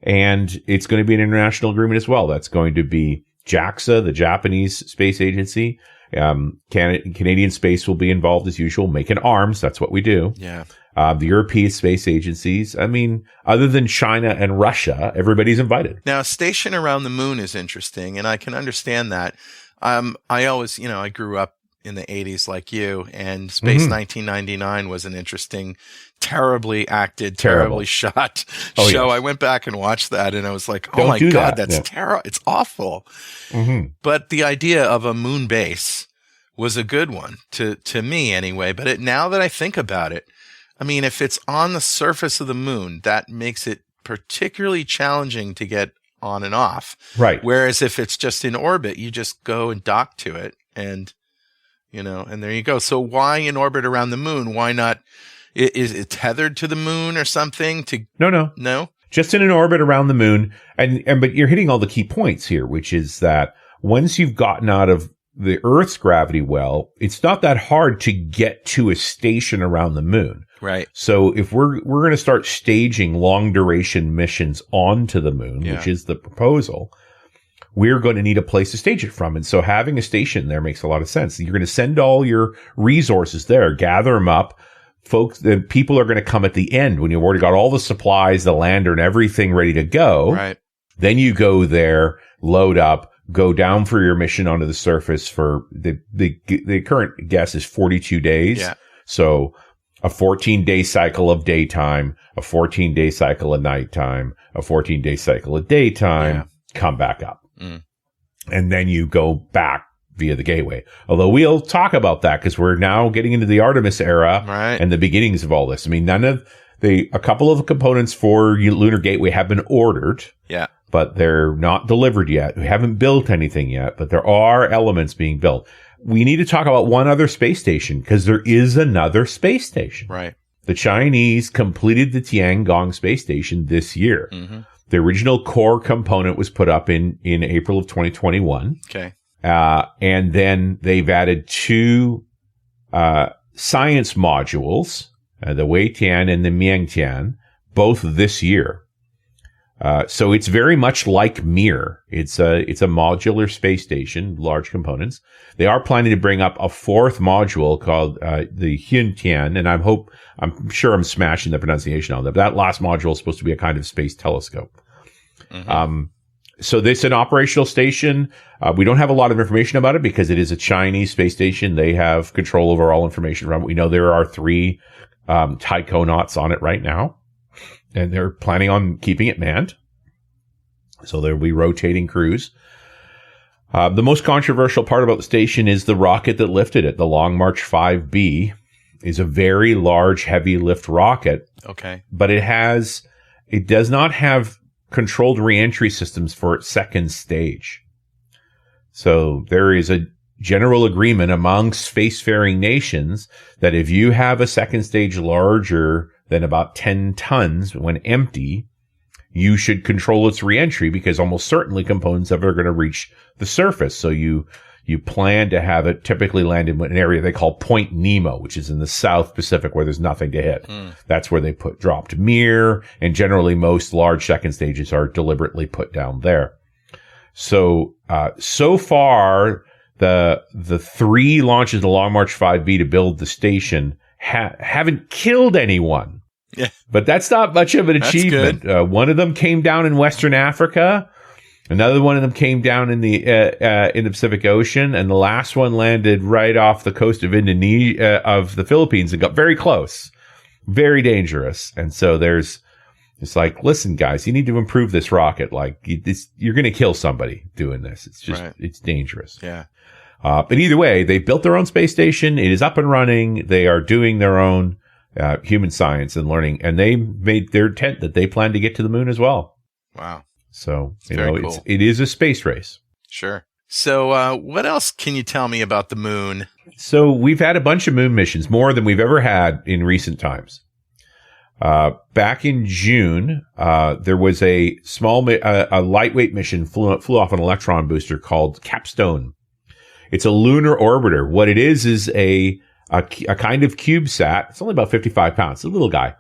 And it's going to be an international agreement as well. That's going to be JAXA, the Japanese space agency. Canadian Space will be involved as usual, making arms. That's what we do. Yeah. The European space agencies. I mean, other than China and Russia, everybody's invited. Now, a station around the moon is interesting, and I can understand that. I always, I grew up in the 80s like you, and Space 1999 was an interesting, terribly acted, terribly shot show. Yes. I went back and watched that, and I was like, oh my God, that's terrible. It's awful. Mm-hmm. But the idea of a moon base was a good one to me anyway. But now that I think about it, I mean, if it's on the surface of the moon, that makes it particularly challenging to get on and off. Right. Whereas if it's just in orbit, you just go and dock to it, and and there you go. So why in orbit around the moon? Why not? Is it tethered to the moon or something? No. Just in an orbit around the moon. But you're hitting all the key points here, which is that once you've gotten out of the Earth's gravity well, it's not that hard to get to a station around the moon. Right. So if we're going to start staging long duration missions onto the moon, which is the proposal, we're going to need a place to stage it from. And so having a station there makes a lot of sense. You're going to send all your resources there, gather them up. Folks, the people are going to come at the end when you've already got all the supplies, the lander, and everything ready to go. Right. Then you go there, load up, go down for your mission onto the surface for the current guess is 42 days. Yeah. So a 14-day cycle of daytime, a 14-day cycle of nighttime, a 14-day cycle of daytime, come back up. And then you go back via the gateway. Although we'll talk about that because we're now getting into the Artemis era and the beginnings of all this. I mean, a couple of the components for Lunar Gateway have been ordered. Yeah. But they're not delivered yet. We haven't built anything yet, but there are elements being built. We need to talk about one other space station because there is another space station. Right. The Chinese completed the Tiangong space station this year. Mm-hmm. The original core component was put up in April of 2021. Okay. And then they've added two science modules, the Weitian and the Miangtian, both this year. So it's very much like Mir. It's a modular space station, large components. They are planning to bring up a fourth module called the Hyuntian, and I'm sure I'm smashing the pronunciation on that. But that last module is supposed to be a kind of space telescope. Mm-hmm. So this is an operational station. We don't have a lot of information about it because it is a Chinese space station. They have control over all information from it. We know there are 3 taikonauts on it right now, and they're planning on keeping it manned. So there will be rotating crews. The most controversial part about the station is the rocket that lifted it. The Long March 5B is a very large, heavy lift rocket. Okay. But it does not have controlled reentry systems for its second stage. So there is a general agreement among spacefaring nations that if you have a second stage larger than about 10 tons when empty, you should control its reentry because almost certainly components of it are going to reach the surface. So you plan to have it typically land in an area they call Point Nemo, which is in the South Pacific where there's nothing to hit. That's where they dropped Mir, and generally most large second stages are deliberately put down there. So far, the 3 launches of the Long March 5B to build the station haven't killed anyone. Yeah. But that's not much of an achievement. One of them came down in Western Africa. Another one of them came down in the Pacific Ocean, and the last one landed right off the coast of Indonesia, of the Philippines, and got very close, very dangerous. And so it's like, listen, guys, you need to improve this rocket. Like, you're going to kill somebody doing this. It's just, It's dangerous. Yeah. But either way, they built their own space station. It is up and running. They are doing their own human science and learning, and they made their intent that they plan to get to the moon as well. Wow. So, cool. it is a space race. Sure. So, what else can you tell me about the moon? So we've had a bunch of moon missions, more than we've ever had in recent times. Back in June, there was a lightweight mission flew off an electron booster called Capstone. It's a lunar orbiter. What it is a kind of CubeSat. It's only about 55 pounds. It's a little guy.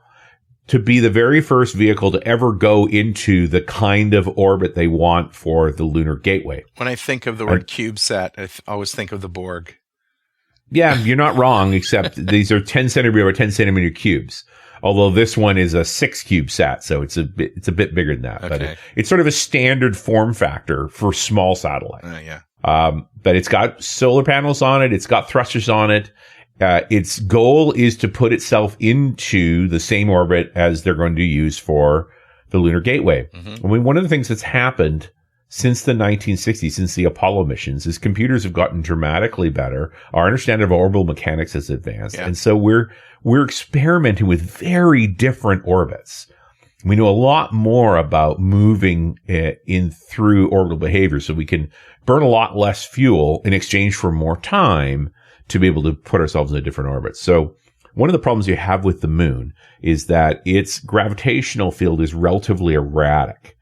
To be the very first vehicle to ever go into the kind of orbit they want for the Lunar Gateway. When I think of the word CubeSat, I always think of the Borg. Yeah, you're not wrong, except these are 10 centimeter by 10 centimeter cubes. Although this one is a 6 CubeSat, so it's a bit bigger than that. Okay. But it's sort of a standard form factor for small satellites. Yeah. But it's got solar panels on it. It's got thrusters on it. Its goal is to put itself into the same orbit as they're going to use for the Lunar Gateway. Mm-hmm. I mean, one of the things that's happened since the 1960s, since the Apollo missions, is computers have gotten dramatically better. Our understanding of orbital mechanics has advanced. Yeah. And so we're experimenting with very different orbits. We know a lot more about moving in through orbital behavior, so we can burn a lot less fuel in exchange for more time to be able to put ourselves in a different orbit. So one of the problems you have with the moon is that its gravitational field is relatively erratic.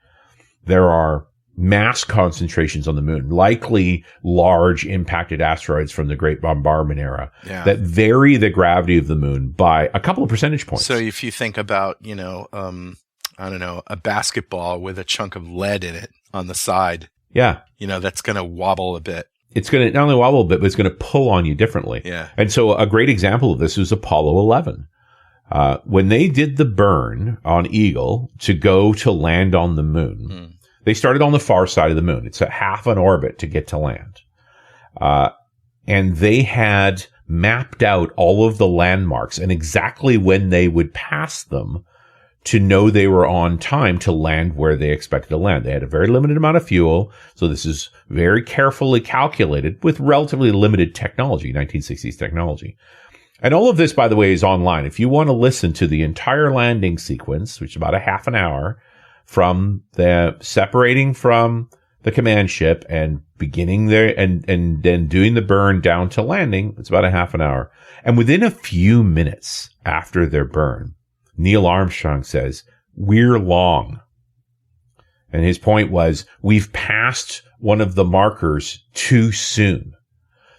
There are mass concentrations on the moon, likely large impacted asteroids from the Great Bombardment era, that vary the gravity of the moon by a couple of percentage points. So if you think about, a basketball with a chunk of lead in it on the side, that's going to wobble a bit. It's going to not only wobble a bit, but it's going to pull on you differently. Yeah. And so a great example of this is Apollo 11. When they did the burn on Eagle to go to land on the moon, they started on the far side of the moon. It's a half an orbit to get to land. And they had mapped out all of the landmarks and exactly when they would pass them to know they were on time to land where they expected to land. They had a very limited amount of fuel, so this is very carefully calculated with relatively limited technology, 1960s technology. And all of this, by the way, is online. If you want to listen to the entire landing sequence, which is about a half an hour, from the separating from the command ship and beginning there and then doing the burn down to landing, it's about a half an hour. And within a few minutes after their burn, Neil Armstrong says, "We're long." And his point was, we've passed one of the markers too soon.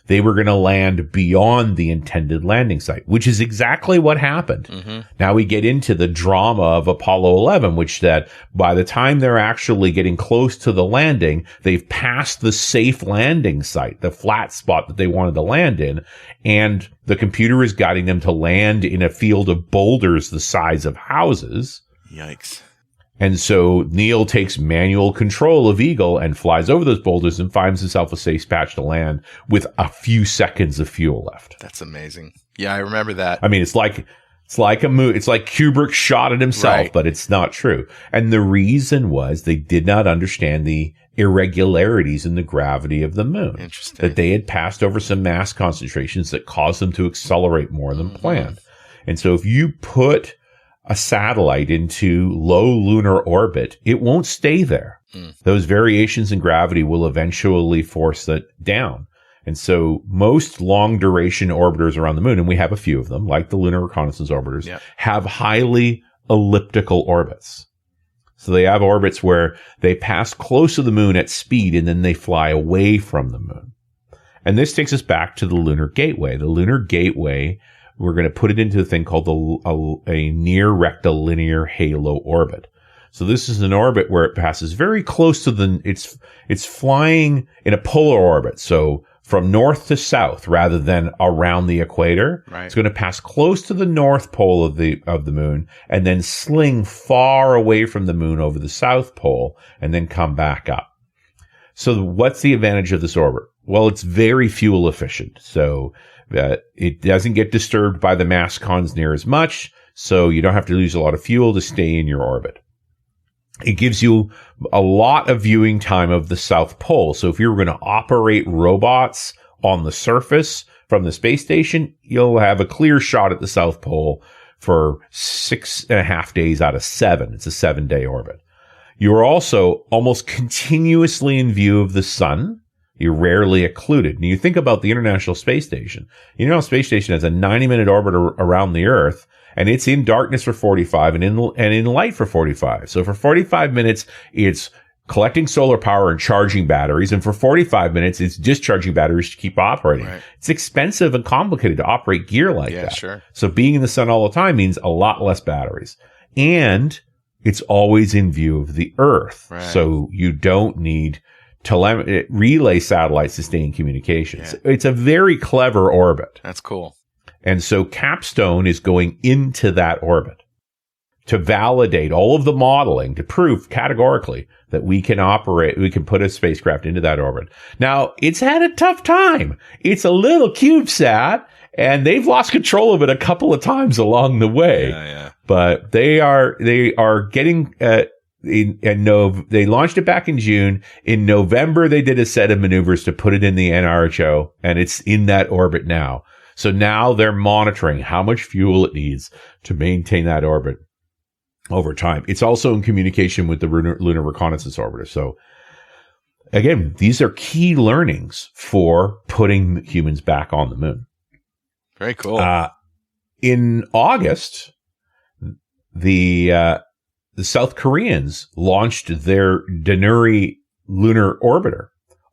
they were going to land beyond the intended landing site, which is exactly what happened. Mm-hmm. Now we get into the drama of Apollo 11, which that by the time they're actually getting close to the landing, they've passed the safe landing site, the flat spot that they wanted to land in. And the computer is guiding them to land in a field of boulders the size of houses. Yikes. And so Neil takes manual control of Eagle and flies over those boulders and finds himself a safe patch to land with a few seconds of fuel left. That's amazing. Yeah, I remember that. I mean, it's like Kubrick shot it himself, right. But it's not true. And the reason was they did not understand the irregularities in the gravity of the moon. Interesting. That they had passed over some mass concentrations that caused them to accelerate more than planned. And so if you put a satellite into low lunar orbit, it won't stay there. Those variations in gravity will eventually force it down. And so most long duration orbiters around the moon, and we have a few of them, like the Lunar Reconnaissance Orbiters, have highly elliptical orbits. So they have orbits where they pass close to the moon at speed and then they fly away from the moon. And this takes us back to the Lunar Gateway. The Lunar Gateway, we're going to put it into a thing called a near rectilinear halo orbit. So this is an orbit where it passes very close to it's flying in a polar orbit. So from north to south rather than around the equator. Right. It's going to pass close to the north pole of the moon and then sling far away from the moon over the south pole and then come back up. So what's the advantage of this orbit? Well, it's very fuel efficient. So it doesn't get disturbed by the mass cons near as much, so you don't have to lose a lot of fuel to stay in your orbit. It gives you a lot of viewing time of the South Pole. So if you're going to operate robots on the surface from the space station, you'll have a clear shot at the South Pole for 6.5 days out of 7. It's a 7-day orbit. You're also almost continuously in view of the sun. You're rarely occluded. And you think about the International Space Station. The International Space Station has a 90-minute orbit around the Earth, and it's in darkness for 45 and in light for 45. So for 45 minutes, it's collecting solar power and charging batteries. And for 45 minutes, it's discharging batteries to keep operating. Right. It's expensive and complicated to operate gear like that. Sure. So being in the sun all the time means a lot less batteries. And it's always in view of the Earth. Right. So you don't need relay satellites to stay in communications. Yeah. It's a very clever orbit. That's cool. And so Capstone is going into that orbit to validate all of the modeling to prove categorically that we can put a spacecraft into that orbit. Now, it's had a tough time. It's a little CubeSat, and they've lost control of it a couple of times along the way. Yeah. But they are getting, they launched it back in June. In November, they did a set of maneuvers to put it in the NRHO, and it's in that orbit now. So now they're monitoring how much fuel it needs to maintain that orbit over time. It's also in communication with the Lunar Reconnaissance Orbiter. So again, these are key learnings for putting humans back on the moon. Very cool. In August, the South Koreans launched their Danuri lunar orbiter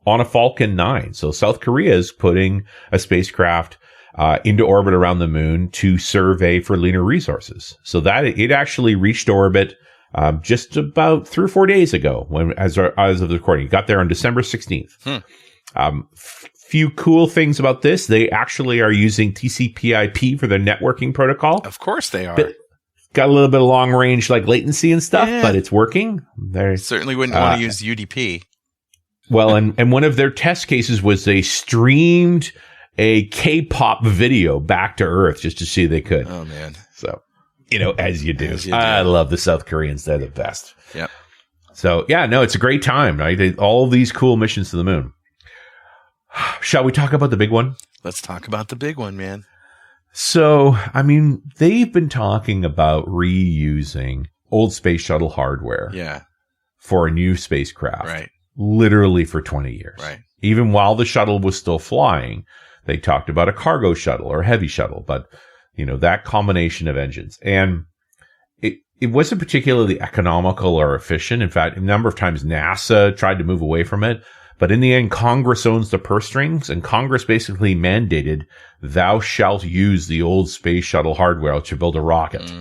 on a Falcon 9. So South Korea is putting a spacecraft into orbit around the moon to survey for lunar resources. So that it actually reached orbit just about 3 or 4 days ago, as of the recording. It got there on December 16th. Few cool things about this. They actually are using TCP/IP for their networking protocol. Of course they are. Got a little bit of long range like latency and stuff, but it's working. They certainly wouldn't want to use UDP. Well, and one of their test cases was they streamed a K-pop video back to Earth just to see if they could. Oh, man. So, as you do. I love the South Koreans. They're the best. Yep. So, it's a great time, right? All these cool missions to the moon. Shall we talk about the big one? Let's talk about the big one, man. So, they've been talking about reusing old space shuttle hardware for a new spacecraft, literally for 20 years. Right. Even while the shuttle was still flying, they talked about a cargo shuttle or a heavy shuttle, but, that combination of engines. And it wasn't particularly economical or efficient. In fact, a number of times NASA tried to move away from it. But in the end, Congress owns the purse strings, and Congress basically mandated thou shalt use the old space shuttle hardware to build a rocket.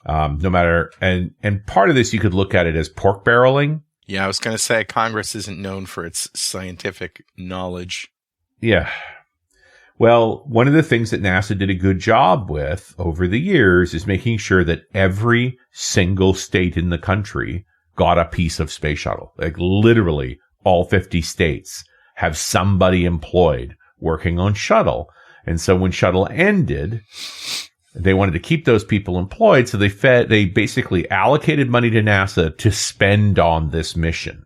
No matter, and part of this you could look at it as pork barreling. Yeah, I was going to say Congress isn't known for its scientific knowledge. Yeah. Well, one of the things that NASA did a good job with over the years is making sure that every single state in the country got a piece of space shuttle. Like literally all 50 states have somebody employed working on shuttle. And so when shuttle ended, they wanted to keep those people employed. So they basically allocated money to NASA to spend on this mission.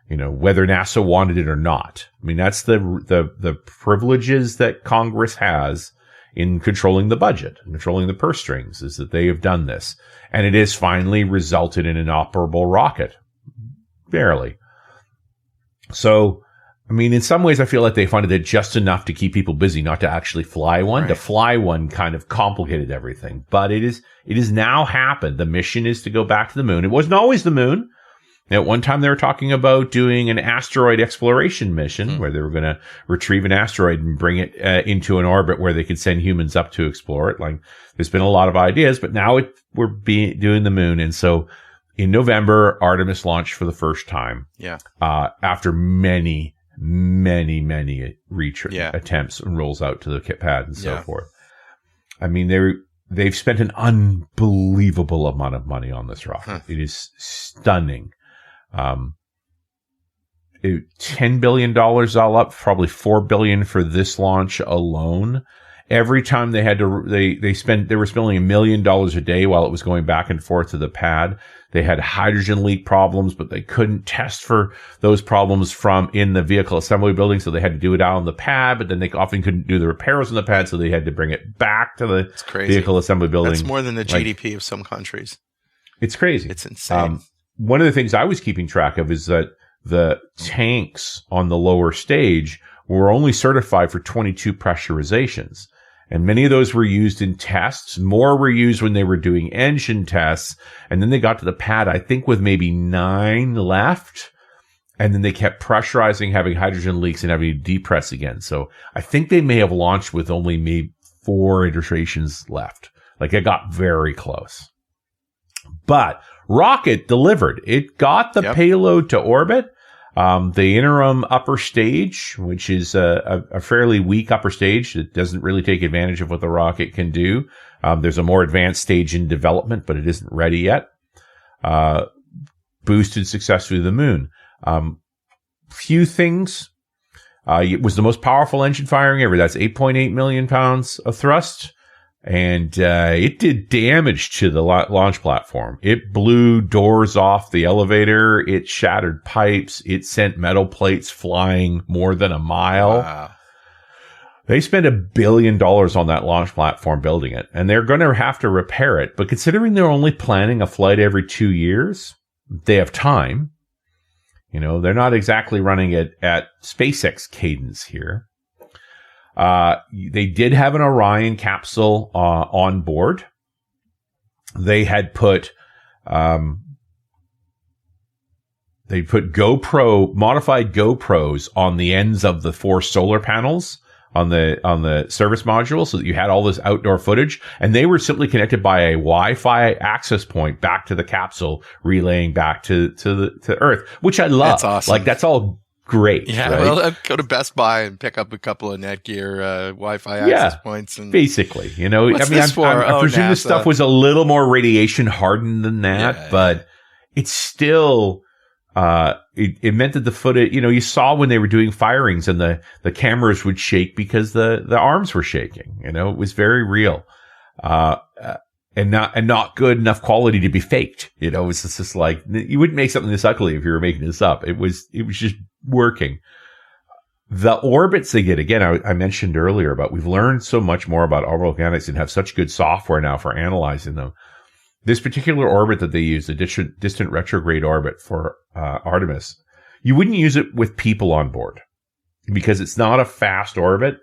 You know, whether NASA wanted it or not. I mean, that's the privileges that Congress has in controlling the budget, controlling the purse strings, is that they have done this. And it has finally resulted in an operable rocket. Barely. So, I mean, in some ways, I feel like they funded it just enough to keep people busy, not to actually fly one. Right. To fly one kind of complicated everything. But it has now happened. The mission is to go back to the moon. It wasn't always the moon. At one time, they were talking about doing an asteroid exploration mission where they were going to retrieve an asteroid and bring it into an orbit where they could send humans up to explore it. Like, there's been a lot of ideas, but now we're doing the moon. And so in November, Artemis launched for the first time. Yeah. After many attempts and rolls out to the pad and so forth. I mean, they've spent an unbelievable amount of money on this rocket. It is stunning. $10 billion all up, probably $4 billion for this launch alone. Every time they had to, they were spending $1 million a day while it was going back and forth to the pad. They had hydrogen leak problems, but they couldn't test for those problems from in the vehicle assembly building. So they had to do it out on the pad, but then they often couldn't do the repairs on the pad. So they had to bring it back to the vehicle assembly building. That's more than the GDP of some countries. It's crazy. It's insane. One of the things I was keeping track of is that the tanks on the lower stage were only certified for 22 pressurizations. And many of those were used in tests. More were used when they were doing engine tests. And then they got to the pad, I think, with maybe 9 left. And then they kept pressurizing, having hydrogen leaks, and having to depress again. So I think they may have launched with only maybe 4 iterations left. Like, it got very close. But rocket delivered. It got the payload to orbit. The interim upper stage, which is a fairly weak upper stage that doesn't really take advantage of what the rocket can do. There's a more advanced stage in development, but it isn't ready yet. Boosted successfully to the moon. Few things. It was the most powerful engine firing ever. That's 8.8 million pounds of thrust. And it did damage to the launch platform. It blew doors off the elevator. It shattered pipes. It sent metal plates flying more than a mile. Wow. They spent $1 billion on that launch platform building it, and they're going to have to repair it. But considering they're only planning a flight every 2 years, they have time. You know, they're not exactly running it at SpaceX cadence here. They did have an Orion capsule on board. They had put modified GoPros on the ends of the 4 solar panels on the service module, so that you had all this outdoor footage, and they were simply connected by a Wi-Fi access point back to the capsule, relaying back to Earth, which I love. That's awesome. Like, that's all great. Yeah, right? well, I'd go to Best Buy and pick up a couple of Netgear Wi-Fi access points. And basically, you know, I presume this stuff was a little more radiation hardened than that, but it's still, it meant that the footage, you know, you saw when they were doing firings and the cameras would shake because the arms were shaking. You know, it was very real. And not good enough quality to be faked. You know, it's just like, you wouldn't make something this ugly if you were making this up. It was just working. The orbits they get, again, I mentioned earlier about, we've learned so much more about orbital mechanics and have such good software now for analyzing them. This particular orbit that they use, the distant retrograde orbit for Artemis, you wouldn't use it with people on board because it's not a fast orbit.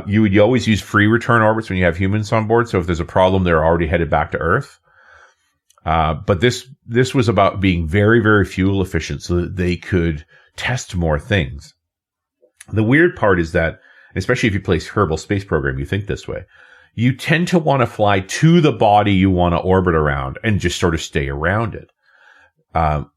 You would always use free return orbits when you have humans on board. So if there's a problem, they're already headed back to Earth. But this was about being very, very fuel efficient so that they could test more things. The weird part is that, especially if you play Kerbal Space Program, you think this way. You tend to want to fly to the body you want to orbit around and just sort of stay around it. And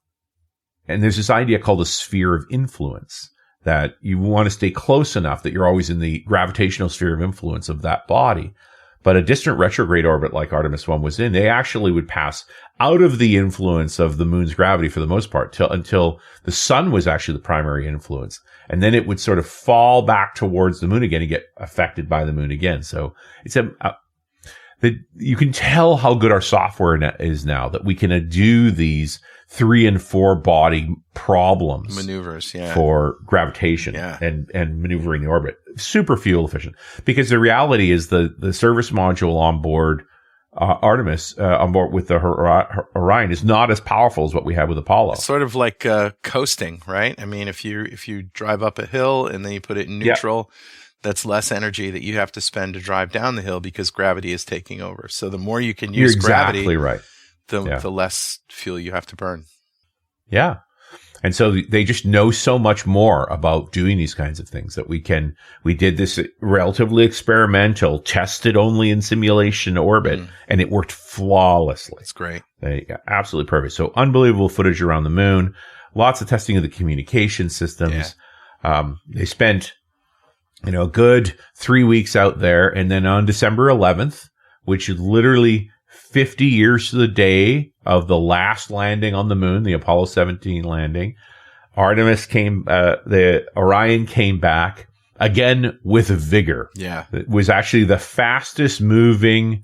there's this idea called a sphere of influence, that you want to stay close enough that you're always in the gravitational sphere of influence of that body. But a distant retrograde orbit like Artemis 1 was in, they actually would pass out of the influence of the moon's gravity for the most part until the sun was actually the primary influence. And then it would sort of fall back towards the moon again and get affected by the moon again. So it's you can tell how good our software is now, that we can do these 3 and 4 body problems, maneuvers, for gravitation and maneuvering the orbit. Super fuel efficient, because the reality is the service module on board Artemis, on board with the Orion, is not as powerful as what we had with Apollo. It's sort of like coasting, right? I mean, if you drive up a hill and then you put it in neutral, that's less energy that you have to spend to drive down the hill because gravity is taking over. So the more you can use gravity, exactly right. The less fuel you have to burn. Yeah. And so they just know so much more about doing these kinds of things that we did this relatively experimental, tested only in simulation orbit, and it worked flawlessly. It's great. Absolutely perfect. So unbelievable footage around the moon, lots of testing of the communication systems. Yeah. They spent, a good 3 weeks out there. And then on December 11th, which is literally 50 years to the day of the last landing on the moon, the Apollo 17 landing, the Orion came back again with vigor. Yeah. It was actually the fastest moving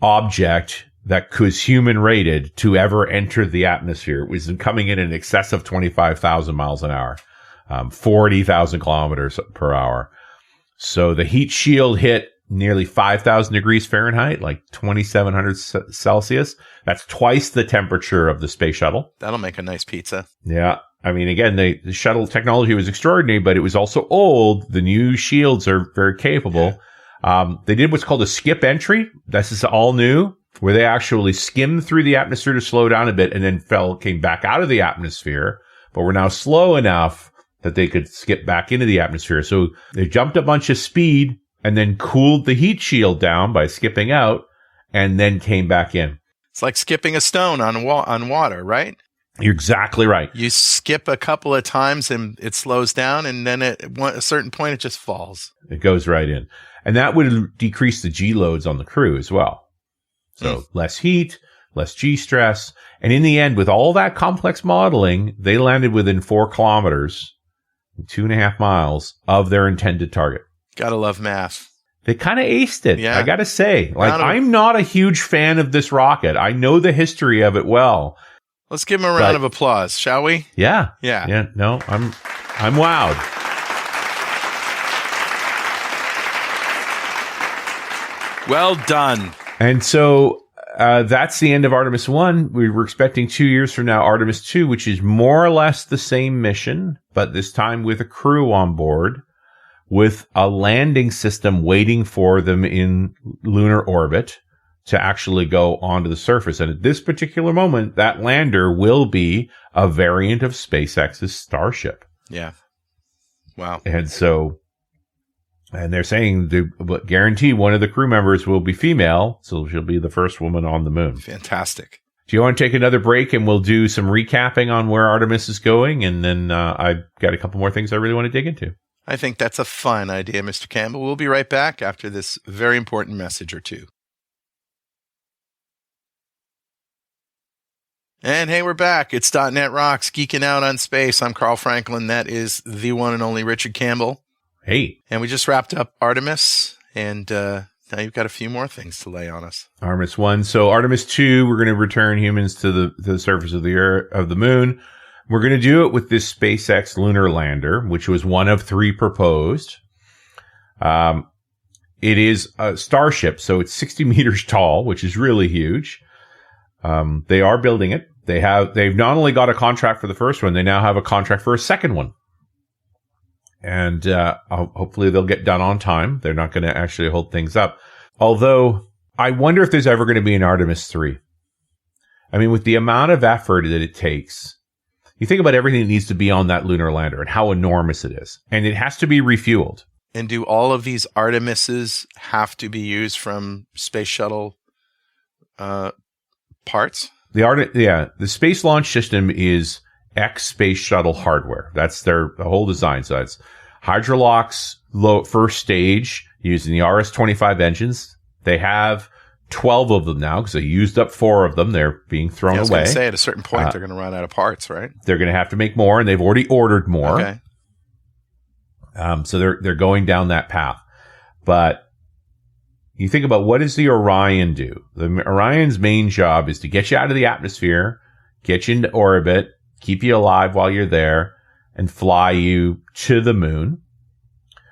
object that was human rated to ever enter the atmosphere. It was coming in excess of 25,000 miles an hour, 40,000 kilometers per hour. So the heat shield hit nearly 5,000 degrees Fahrenheit, like 2,700 Celsius. That's twice the temperature of the space shuttle. That'll make a nice pizza. Yeah. I mean, again, the shuttle technology was extraordinary, but it was also old. The new shields are very capable. Yeah. They did what's called a skip entry. This is all new, where they actually skimmed through the atmosphere to slow down a bit and then came back out of the atmosphere, but were now slow enough that they could skip back into the atmosphere. So they jumped a bunch of speed and then cooled the heat shield down by skipping out, and then came back in. It's like skipping a stone on water, right? You're exactly right. You skip a couple of times and it slows down, and then at a certain point it just falls. It goes right in. And that would decrease the G loads on the crew as well. So less heat, less G stress. And in the end, with all that complex modeling, they landed within 4 kilometers, 2.5 miles of their intended target. Gotta love math. They kind of aced it. Yeah. I gotta say, I'm not a huge fan of this rocket. I know the history of it well. Let's give them a round of applause, shall we? Yeah. Yeah. Yeah. No, I'm wowed. Well done. And so that's the end of Artemis 1. We were expecting 2 years from now Artemis 2, which is more or less the same mission, but this time with a crew on board, with a landing system waiting for them in lunar orbit to actually go onto the surface. And at this particular moment, that lander will be a variant of SpaceX's Starship. Yeah. Wow. And they're saying but guarantee one of the crew members will be female, so she'll be the first woman on the moon. Fantastic. Do you want to take another break and we'll do some recapping on where Artemis is going? And then I've got a couple more things I really want to dig into. I think that's a fine idea, Mr. Campbell. We'll be right back after this very important message or two. And hey, we're back. It's .NET Rocks, geeking out on space. I'm Carl Franklin. That is the one and only Richard Campbell. Hey. And we just wrapped up Artemis, and now you've got a few more things to lay on us. Artemis 1. So Artemis 2, we're going to return humans to the surface of the moon. We're going to do it with this SpaceX lunar lander, which was one of 3 proposed. It is a Starship, so it's 60 meters tall, which is really huge. They are building it. They've not only got a contract for the first one, they now have a contract for a second one. And hopefully they'll get done on time. They're not going to actually hold things up. Although, I wonder if there's ever going to be an Artemis 3. I mean, with the amount of effort that it takes, You think about everything that needs to be on that lunar lander and how enormous it is. And it has to be refueled. And do all of these Artemises have to be used from space shuttle parts? The Space Launch System is Space Shuttle hardware. That's the whole design. So it's Hydrolox first stage using the RS-25 engines. They have 12 of them now because they used up 4 of them. They're being thrown away. I was going to say, at a certain point, they're going to run out of parts, right? They're going to have to make more, and they've already ordered more. Okay. So they're going down that path. But you think about, what does the Orion do? The Orion's main job is to get you out of the atmosphere, get you into orbit, keep you alive while you're there, and fly you to the moon,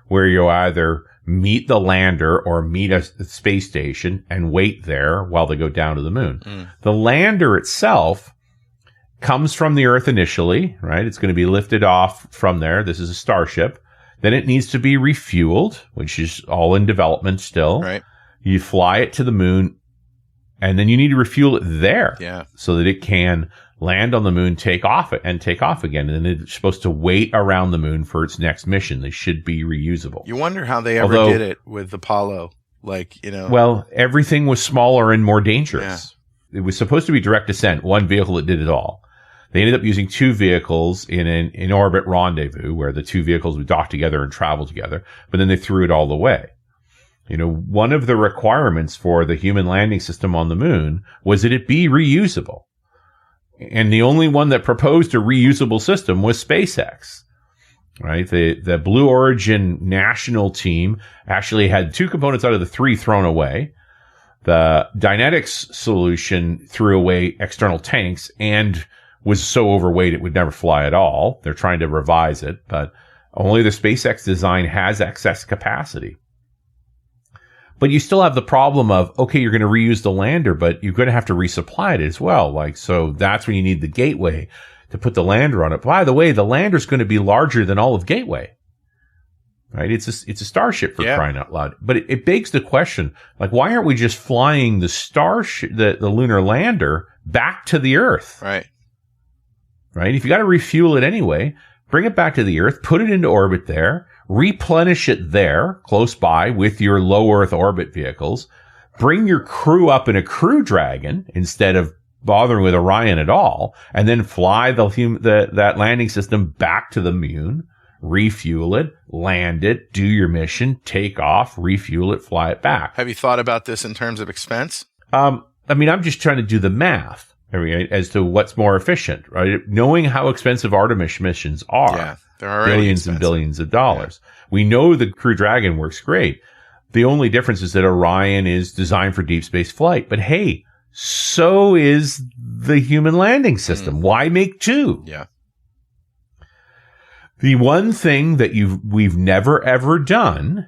where you'll either meet the lander or meet a space station and wait there while they go down to the moon. The lander itself comes from the Earth initially, right? It's going to be lifted off from there. This is a Starship. Then it needs to be refueled, which is all in development still. Right. You fly it to the moon, and then you need to refuel it there. Yeah. So that it can land on the moon, take off again. And then it's supposed to wait around the moon for its next mission. They should be reusable. You wonder how they ever did it with Apollo. Well, everything was smaller and more dangerous. Yeah. It was supposed to be direct descent, one vehicle that did it all. They ended up using 2 vehicles in an in-orbit rendezvous where the 2 vehicles would dock together and travel together, but then they threw it all away. One of the requirements for the human landing system on the moon was that it be reusable. And the only one that proposed a reusable system was SpaceX, right? The Blue Origin national team actually had 2 components out of the 3 thrown away. The Dynetics solution threw away external tanks and was so overweight it would never fly at all. They're trying to revise it, but only the SpaceX design has excess capacity. But you still have the problem of, okay, you're going to reuse the lander, but you're going to have to resupply it as well. So that's when you need the Gateway to put the lander on it. By the way, the lander's going to be larger than all of Gateway, right? It's a Starship for crying out loud. But it begs the question, why aren't we just flying the Starship, the lunar lander back to the Earth? Right. Right? If you got to refuel it anyway, bring it back to the Earth, put it into orbit there, replenish it there, close by, with your low Earth orbit vehicles. Bring your crew up in a Crew Dragon instead of bothering with Orion at all, and then fly that landing system back to the moon, refuel it, land it, do your mission, take off, refuel it, fly it back. Have you thought about this in terms of expense? I'm just trying to do the math. As to what's more efficient, right? Knowing how expensive Artemis missions are, they're billions and billions of dollars. Yeah. We know the Crew Dragon works great. The only difference is that Orion is designed for deep space flight. But hey, so is the human landing system. Why make 2? Yeah. The one thing that we've never ever done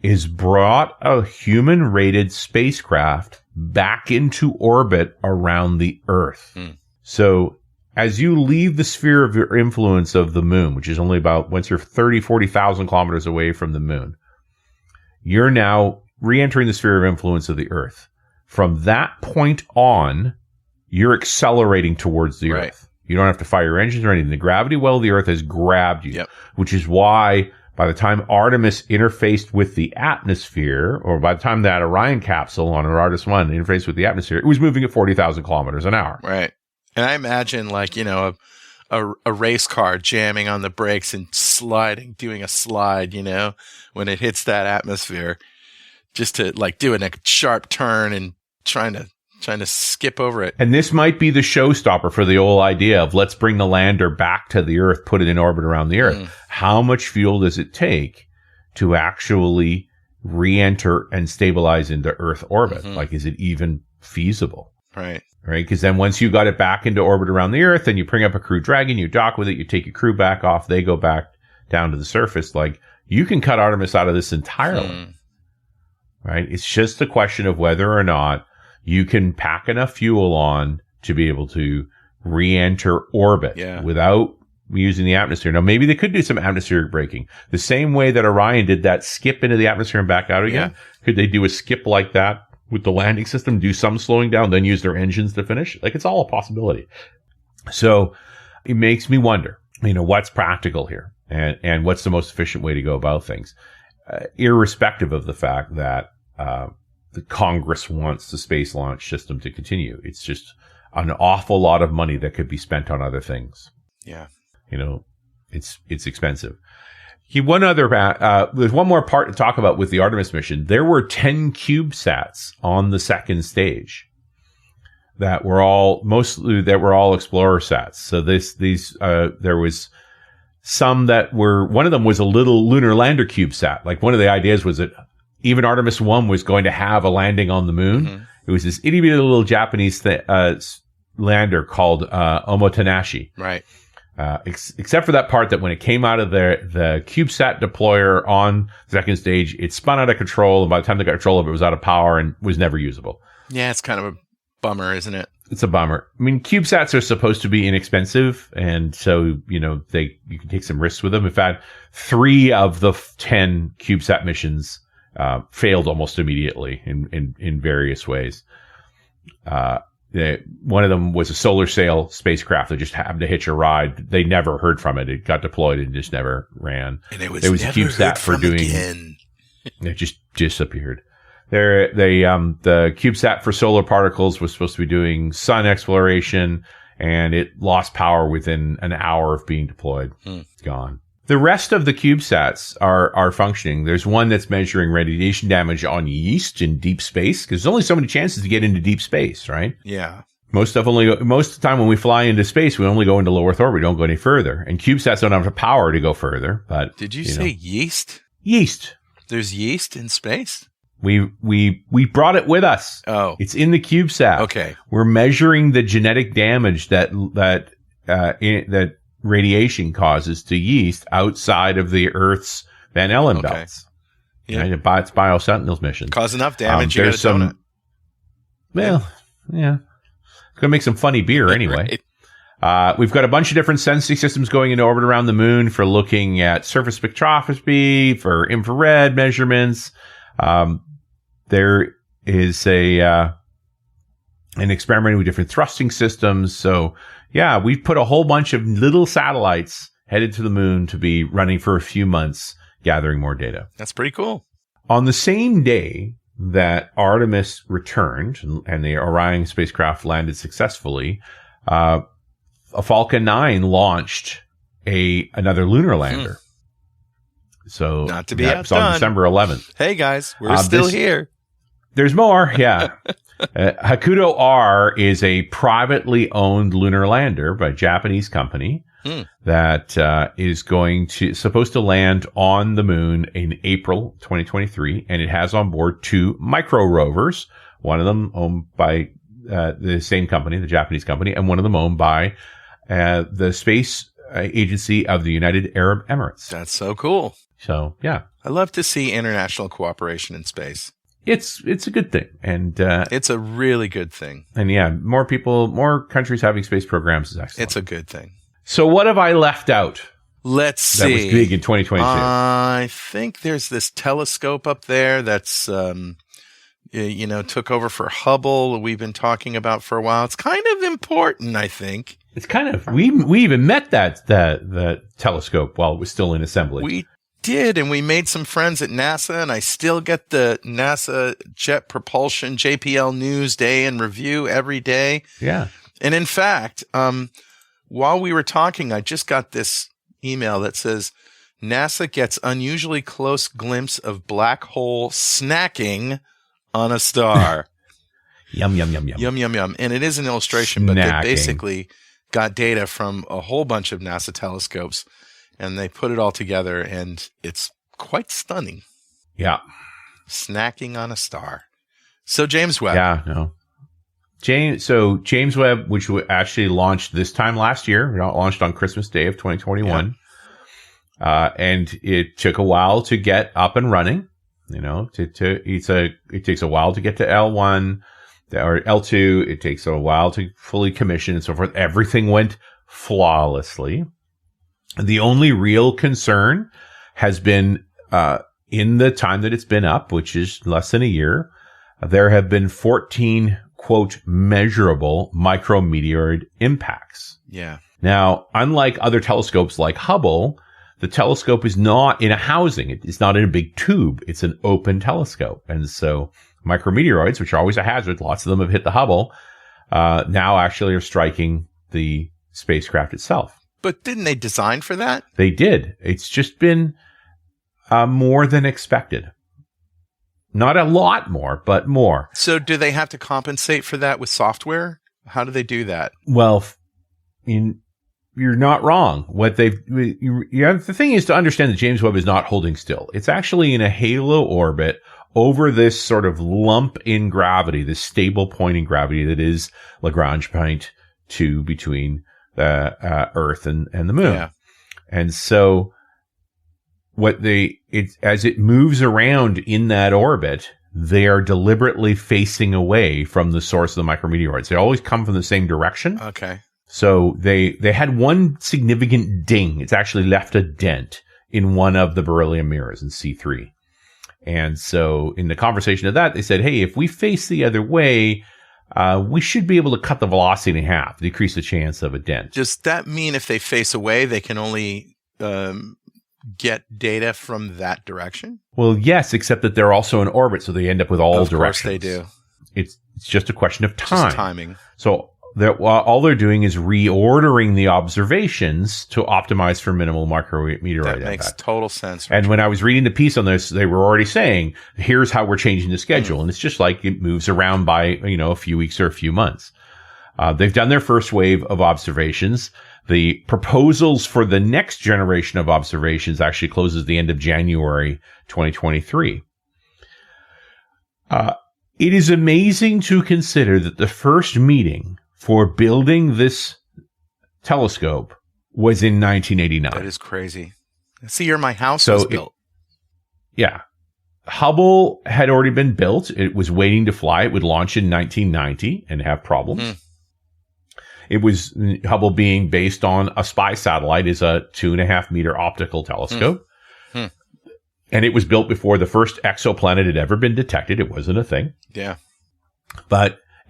is brought a human-rated spacecraft back into orbit around the Earth. So as you leave the sphere of your influence of the moon, which is only once you're 40,000 kilometers away from the moon, you're now re-entering the sphere of influence of the Earth. From that point on, you're accelerating towards the Earth. You don't have to fire engines or anything. The gravity well of the Earth has grabbed you, which is why by the time Artemis interfaced with the atmosphere, or by the time that Orion capsule on Artemis 1 interfaced with the atmosphere, it was moving at 40,000 kilometers an hour. Right. And I imagine a race car jamming on the brakes and doing a slide, when it hits that atmosphere, just to doing a sharp turn and trying to skip over it. And this might be the showstopper for the whole idea of let's bring the lander back to the Earth, put it in orbit around the Earth. How much fuel does it take to actually re-enter and stabilize into Earth orbit? Is it even feasible? Right. Right. Because then once you got it back into orbit around the Earth, then you bring up a Crew Dragon, you dock with it, you take your crew back off, they go back down to the surface. You can cut Artemis out of this entirely. Right. It's just a question of whether or not you can pack enough fuel on to be able to re-enter orbit without using the atmosphere. Now, maybe they could do some atmospheric braking. The same way that Orion did that skip into the atmosphere and back out again. Could they do a skip like that with the landing system, do some slowing down, then use their engines to finish? It's all a possibility. So it makes me wonder, what's practical here and what's the most efficient way to go about things, irrespective of the fact that the Congress wants the space launch system to continue. It's just an awful lot of money that could be spent on other things. Yeah. It's expensive. There's one more part to talk about with the Artemis mission. There were 10 CubeSats on the second stage that were all Explorer sats. So there was some that were, one of them was a little lunar lander CubeSat. Like, one of the ideas was that even Artemis 1 was going to have a landing on the moon. Mm-hmm. It was this itty bitty little Japanese lander called Omotenashi. Right. Except for that part that when it came out of the CubeSat deployer on the second stage, it spun out of control, and by the time they got control of it, it was out of power and was never usable. Yeah, it's kind of a bummer, isn't it? It's a bummer. I mean, CubeSats are supposed to be inexpensive, and so, you can take some risks with them. In fact, 3 of the 10 CubeSat missions failed almost immediately in various ways. One of them was a solar sail spacecraft that just happened to hitch a ride. They never heard from it. It got deployed and just never ran. And it was never a CubeSat for doing again. It just disappeared. The CubeSat for solar particles was supposed to be doing sun exploration, and it lost power within an hour of being deployed. Gone. The rest of the CubeSats are functioning. There's one that's measuring radiation damage on yeast in deep space, because there's only so many chances to get into deep space, right? Yeah. Most of the time when we fly into space, we only go into low Earth orbit. We don't go any further. And CubeSats don't have the power to go further. But did you say yeast? Yeast. There's yeast in space? We brought it with us. Oh. It's in the CubeSat. Okay. We're measuring the genetic damage that radiation causes to yeast outside of the Earth's Van Allen belts. Yeah. Right? It's BioSentinel's mission. Cause enough damage, you got a donut. Well, yeah. It's going to make some funny beer anyway. Right. We've got a bunch of different sensing systems going into orbit around the moon for looking at surface spectroscopy, for infrared measurements. There is an experiment with different thrusting systems. So, yeah, we've put a whole bunch of little satellites headed to the moon to be running for a few months, gathering more data. That's pretty cool. On the same day that Artemis returned and the Orion spacecraft landed successfully, a Falcon 9 launched another lunar lander. So not to be outdone. On December 11th. Hey guys, we're still here. There's more. Yeah. Hakuto R is a privately owned lunar lander by a Japanese company that is supposed to land on the moon in April 2023, and it has on board 2 micro rovers. One of them owned by the same company, the Japanese company, and one of them owned by the Space Agency of the United Arab Emirates. That's so cool. So, yeah. I love to see international cooperation in space. It's a good thing. And it's a really good thing. And yeah, more countries having space programs is excellent. It's a good thing. So what have I left out? Let's see. That was big in 2022. I think there's this telescope up there that's took over for Hubble. We've been talking about for a while. It's kind of important, I think. It's kind of we even met that telescope while it was still in assembly. We did, and we made some friends at NASA, and I still get the NASA Jet Propulsion JPL News Day in Review every day. Yeah. And in fact, while we were talking, I just got this email that says NASA gets unusually close glimpse of black hole snacking on a star. Yum, yum, yum, yum. Yum, yum, yum. And it is an illustration, but they basically got data from a whole bunch of NASA telescopes, and they put it all together, and it's quite stunning. Yeah. Snacking on a star. So James Webb. Yeah, no. James Webb, which actually launched this time last year, launched on Christmas Day of 2021. Yeah. And it took a while to get up and running. It takes a while to get to L1 or L2. It takes a while to fully commission and so forth. Everything went flawlessly. The only real concern has been, in the time that it's been up, which is less than a year, there have been 14, quote, measurable micrometeoroid impacts. Yeah. Now, unlike other telescopes like Hubble, the telescope is not in a housing. It's not in a big tube. It's an open telescope. And so micrometeoroids, which are always a hazard, lots of them have hit the Hubble, now actually are striking the spacecraft itself. But didn't they design for that? They did. It's just been more than expected. Not a lot more, but more. So do they have to compensate for that with software? How do they do that? Well, you're not wrong. The thing is to understand that James Webb is not holding still. It's actually in a halo orbit over this sort of lump in gravity, this stable point in gravity that is Lagrange point 2 between the Earth and the Moon. Yeah. And so as it moves around in that orbit, they are deliberately facing away from the source of the micrometeoroids. They always come from the same direction. Okay. So they had one significant ding. It's actually left a dent in one of the beryllium mirrors in C3. And so in the conversation of that, they said, hey, if we face the other way, we should be able to cut the velocity in half, decrease the chance of a dent. Does that mean if they face away, they can only get data from that direction? Well, yes, except that they're also in orbit, so they end up with all directions. Of course they do. It's just a question of time. Just timing. So all they're doing is reordering the observations to optimize for minimal micrometeoroid impact. That makes total sense. And when I was reading the piece on this, they were already saying, here's how we're changing the schedule. And it's just like it moves around by, a few weeks or a few months. They've done their first wave of observations. The proposals for the next generation of observations actually closes the end of January 2023. It is amazing to consider that the first meeting for building this telescope was in 1989. That is crazy. That's the year my house was built. Yeah. Hubble had already been built. It was waiting to fly. It would launch in 1990 and have problems. It was Hubble being based on a spy satellite is a 2.5 meter optical telescope. And it was built before the first exoplanet had ever been detected. It wasn't a thing. Yeah.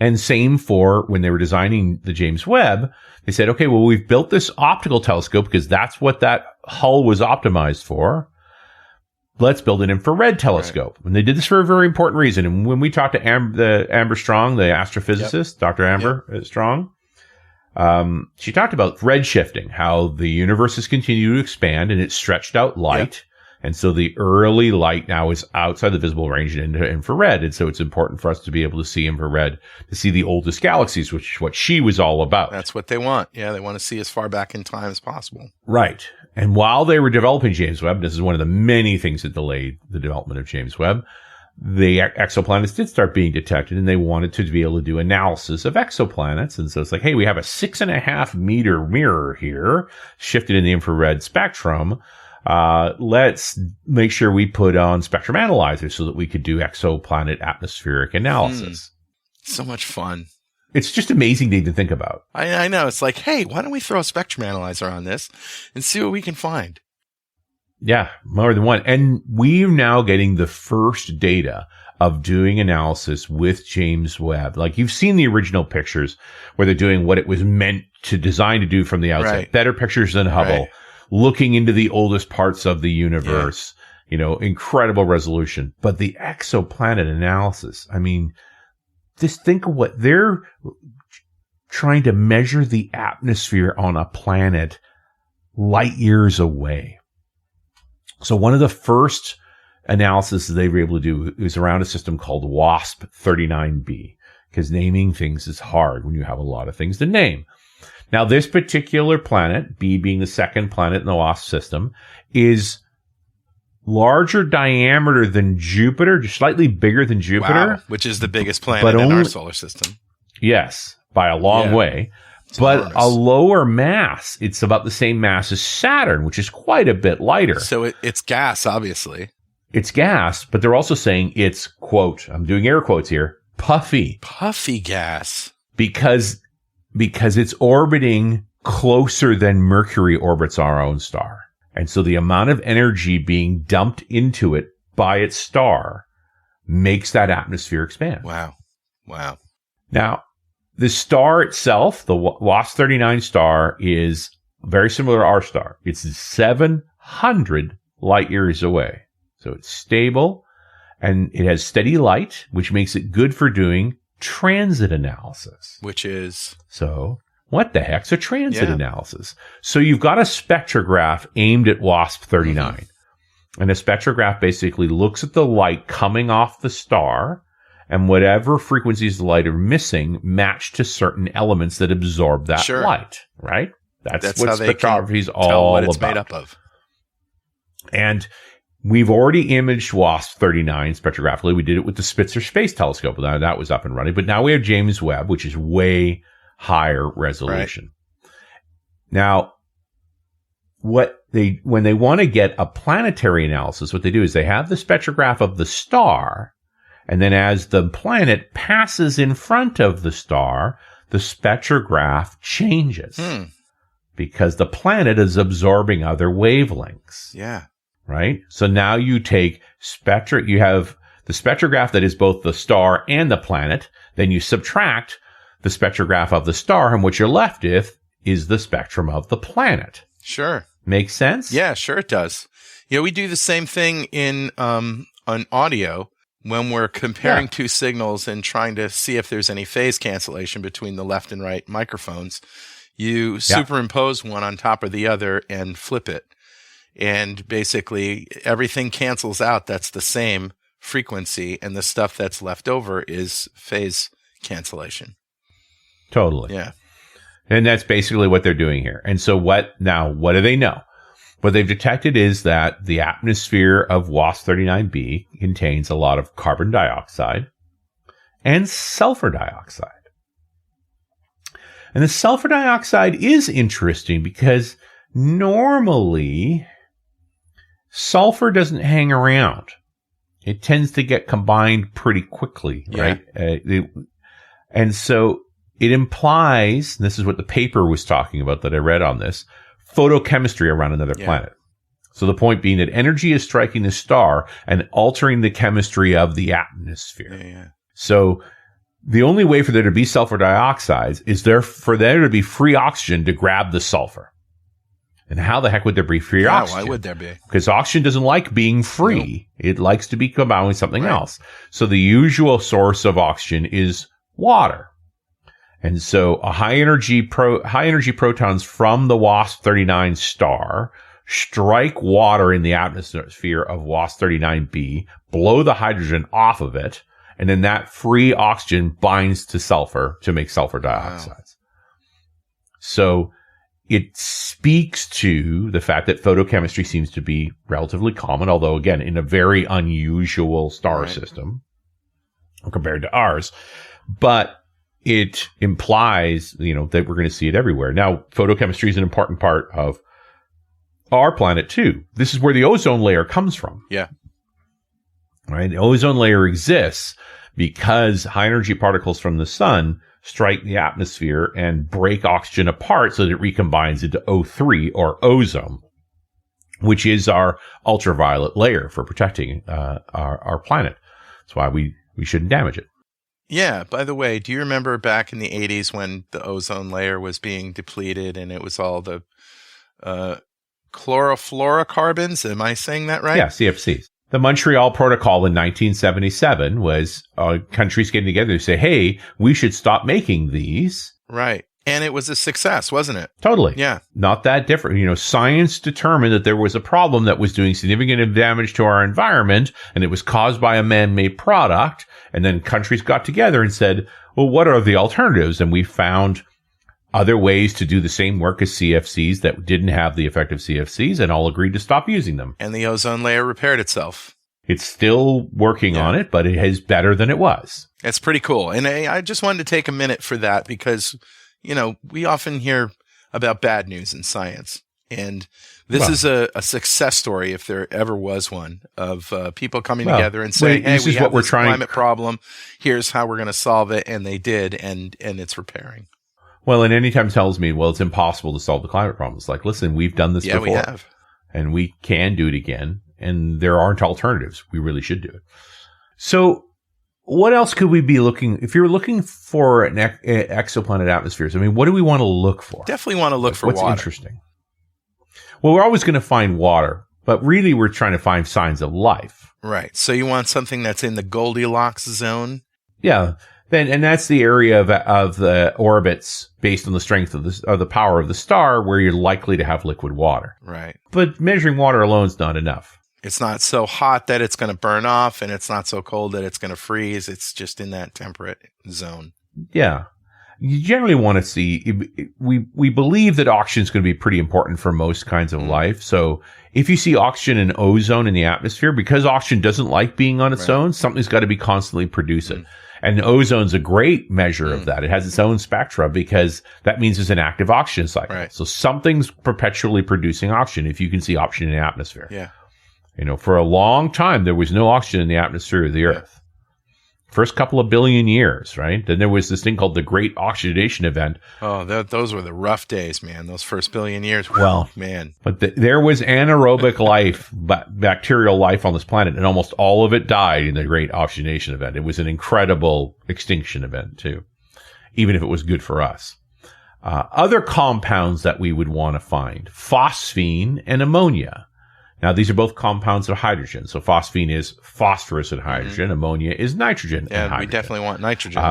And same for when they were designing the James Webb, they said, okay, well, we've built this optical telescope because that's what that hull was optimized for. Let's build an infrared telescope. Right. And they did this for a very important reason. And when we talked to Amber Strong, the astrophysicist, Dr. Amber Strong, she talked about redshifting, how the universe has continued to expand and it's stretched out light. Yep. And so the early light now is outside the visible range and into infrared. And so it's important for us to be able to see infrared, to see the oldest galaxies, which is what she was all about. That's what they want. Yeah, they want to see as far back in time as possible. Right. And while they were developing James Webb, this is one of the many things that delayed the development of James Webb, the exoplanets did start being detected, and they wanted to be able to do analysis of exoplanets. And so it's like, hey, we have a 6.5 meter mirror here, shifted in the infrared spectrum. Let's make sure we put on spectrum analyzers so that we could do exoplanet atmospheric analysis. So much fun. It's just amazing to even think about. I know. It's like, hey, why don't we throw a spectrum analyzer on this and see what we can find? Yeah, more than one. And we're now getting the first data of doing analysis with James Webb. Like you've seen the original pictures where they're doing what it was meant to design to do from the outside. Right. Better pictures than Hubble. Right. Looking into the oldest parts of the universe, incredible resolution. But the exoplanet analysis, I mean, just think of what they're trying to measure the atmosphere on a planet light years away. So one of the first analysis they were able to do is around a system called WASP 39b, because naming things is hard when you have a lot of things to name. Now, this particular planet, B being the second planet in the WASP system, is larger diameter than Jupiter, just slightly bigger than Jupiter. Wow, which is the biggest planet in our solar system. Yes, by a long way. It's enormous. A lower mass. It's about the same mass as Saturn, which is quite a bit lighter. So it's gas, obviously. It's gas, but they're also saying it's, quote, I'm doing air quotes here, puffy. Puffy gas. Because it's orbiting closer than Mercury orbits our own star. And so the amount of energy being dumped into it by its star makes that atmosphere expand. Wow. Now, The star itself, the WASP-39 star, is very similar to our star. It's 700 light years away. So it's stable, and it has steady light, which makes it good for doing transit analysis. Which is? So what the heck's a transit analysis? So you've got a spectrograph aimed at WASP-39. Mm-hmm. And a spectrograph basically looks at the light coming off the star, and whatever frequencies of light are missing match to certain elements that absorb that light, right? That's what spectrography is all tell what it's about. Made up of. And we've already imaged WASP-39 spectrographically. We did it with the Spitzer Space Telescope. That was up and running. But now we have James Webb, which is way higher resolution. Right. Now, when they want to get a planetary analysis, what they do is they have the spectrograph of the star, and then as the planet passes in front of the star, the spectrograph changes because the planet is absorbing other wavelengths. Yeah. Right? So now you take you have the spectrograph that is both the star and the planet, then you subtract the spectrograph of the star, and what you're left with is the spectrum of the planet. Sure. Makes sense? Yeah, sure it does. Yeah, we do the same thing in on audio when we're comparing two signals and trying to see if there's any phase cancellation between the left and right microphones. You superimpose one on top of the other and flip it. And basically everything cancels out. That's the same frequency, and the stuff that's left over is phase cancellation. Totally. Yeah. And that's basically what they're doing here. And so what do they know? What they've detected is that the atmosphere of WASP-39b contains a lot of carbon dioxide and sulfur dioxide. And the sulfur dioxide is interesting because normally sulfur doesn't hang around. It tends to get combined pretty quickly, right? And so it implies, and this is what the paper was talking about that I read on this, photochemistry around another planet. So the point being that energy is striking the star and altering the chemistry of the atmosphere. So the only way for there to be sulfur dioxide is for there to be free oxygen to grab the sulfur. And how the heck would there be free oxygen? Why would there be? Because oxygen doesn't like being free. Nope. It likes to be combined with something else. So the usual source of oxygen is water. And so a high energy protons from the WASP-39 star strike water in the atmosphere of WASP-39b, blow the hydrogen off of it, and then that free oxygen binds to sulfur to make sulfur dioxides. Wow. So it speaks to the fact that photochemistry seems to be relatively common, although again, in a very unusual star system compared to ours. But it implies, that we're going to see it everywhere. Now, photochemistry is an important part of our planet too. This is where the ozone layer comes from. Yeah. Right? The ozone layer exists because high energy particles from the sun strike the atmosphere and break oxygen apart so that it recombines into O3 or ozone, which is our ultraviolet layer for protecting our planet. That's why we shouldn't damage it. Yeah. By the way, do you remember back in the 80s when the ozone layer was being depleted and it was all the chlorofluorocarbons? Am I saying that right? Yeah, CFCs. The Montreal Protocol in 1977 was countries getting together to say, hey, we should stop making these. Right. And it was a success, wasn't it? Totally. Yeah. Not that different. Science determined that there was a problem that was doing significant damage to our environment, and it was caused by a man-made product. And then countries got together and said, well, what are the alternatives? And we found other ways to do the same work as CFCs that didn't have the effect of CFCs, and all agreed to stop using them. And the ozone layer repaired itself. It's still working on it, but it is better than it was. It's pretty cool. And I just wanted to take a minute for that because, we often hear about bad news in science. And this is a success story, if there ever was one, of people coming together and saying, hey, we have this climate problem. Here's how we're going to solve it. And they did, and it's repairing. Well, and anytime tells me, well, it's impossible to solve the climate problem. It's like, listen, we've done this before. Yeah, we have. And we can do it again. And there aren't alternatives. We really should do it. So what else could we be looking, if you're looking for an exoplanet atmospheres, I mean, what do we want to look for? Definitely want to look for water. What's interesting? Well, we're always going to find water, but really we're trying to find signs of life. Right. So you want something that's in the Goldilocks zone? Yeah. And that's the area of the orbits based on the strength of the power of the star where you're likely to have liquid water. Right. But measuring water alone is not enough. It's not so hot that it's going to burn off, and it's not so cold that it's going to freeze. It's just in that temperate zone. Yeah. You generally want to see, we believe that oxygen is going to be pretty important for most kinds of life. So if you see oxygen and ozone in the atmosphere, because oxygen doesn't like being on its own, something's got to be constantly producing. And ozone's a great measure of that. It has its own spectra because that means there's an active oxygen cycle. Right. So something's perpetually producing oxygen if you can see oxygen in the atmosphere. Yeah. You know, for a long time, there was no oxygen in the atmosphere of the Earth. First couple of billion years, right? Then there was this thing called the Great Oxidation Event. Oh, those were the rough days, man. Those first billion years. Well, man. But there was anaerobic life, bacterial life on this planet, and almost all of it died in the Great Oxidation Event. It was an incredible extinction event, too, even if it was good for us. Other compounds that we would want to find, phosphine and ammonia. Now, these are both compounds of hydrogen. So phosphine is phosphorus and hydrogen. Ammonia is nitrogen and hydrogen. We definitely want nitrogen.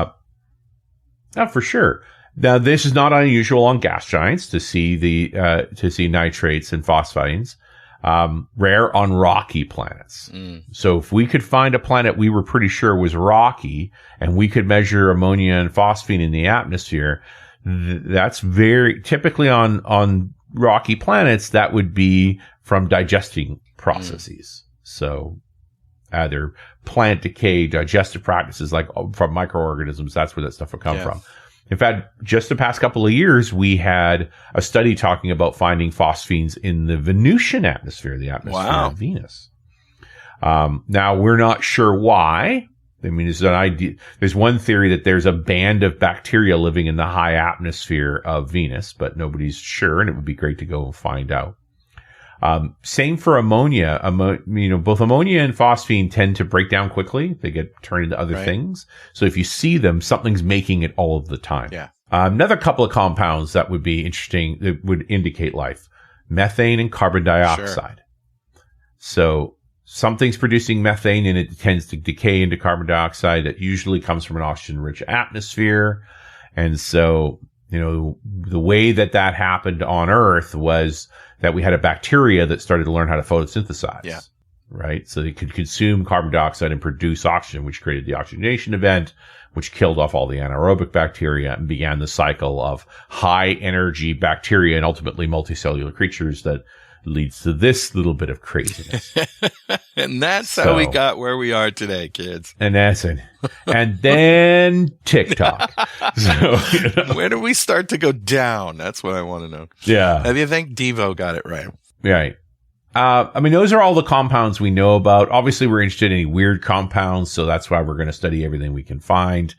For sure. Now, this is not unusual on gas giants to see nitrates and phosphines. Rare on rocky planets. So if we could find a planet we were pretty sure was rocky and we could measure ammonia and phosphine in the atmosphere, that's very typically on rocky planets, that would be from digesting processes. So either plant decay, digestive practices, like from microorganisms, that's where that stuff would come from. In fact, just the past couple of years, we had a study talking about finding phosphines in the Venusian atmosphere, the atmosphere of Venus. Now, we're not sure why. I mean, there's an idea. There's one theory that there's a band of bacteria living in the high atmosphere of Venus, but nobody's sure, and it would be great to go and find out. Same for ammonia. Both ammonia and phosphine tend to break down quickly. They get turned into other things. So if you see them, something's making it all of the time. Yeah. Another couple of compounds that would be interesting that would indicate life: methane and carbon dioxide. Sure. So something's producing methane and it tends to decay into carbon dioxide. That usually comes from an oxygen-rich atmosphere. And so, the way that happened on Earth was that we had a bacteria that started to learn how to photosynthesize. Yeah. Right? So they could consume carbon dioxide and produce oxygen, which created the oxidation event, which killed off all the anaerobic bacteria and began the cycle of high energy bacteria and ultimately multicellular creatures that leads to this little bit of craziness. And that's how we got where we are today, kids. And that's it. And then TikTok. So, where do we start to go down? That's what I want to know. Yeah. I think Devo got it right. Right. Those are all the compounds we know about. Obviously, we're interested in any weird compounds, so that's why we're going to study everything we can find.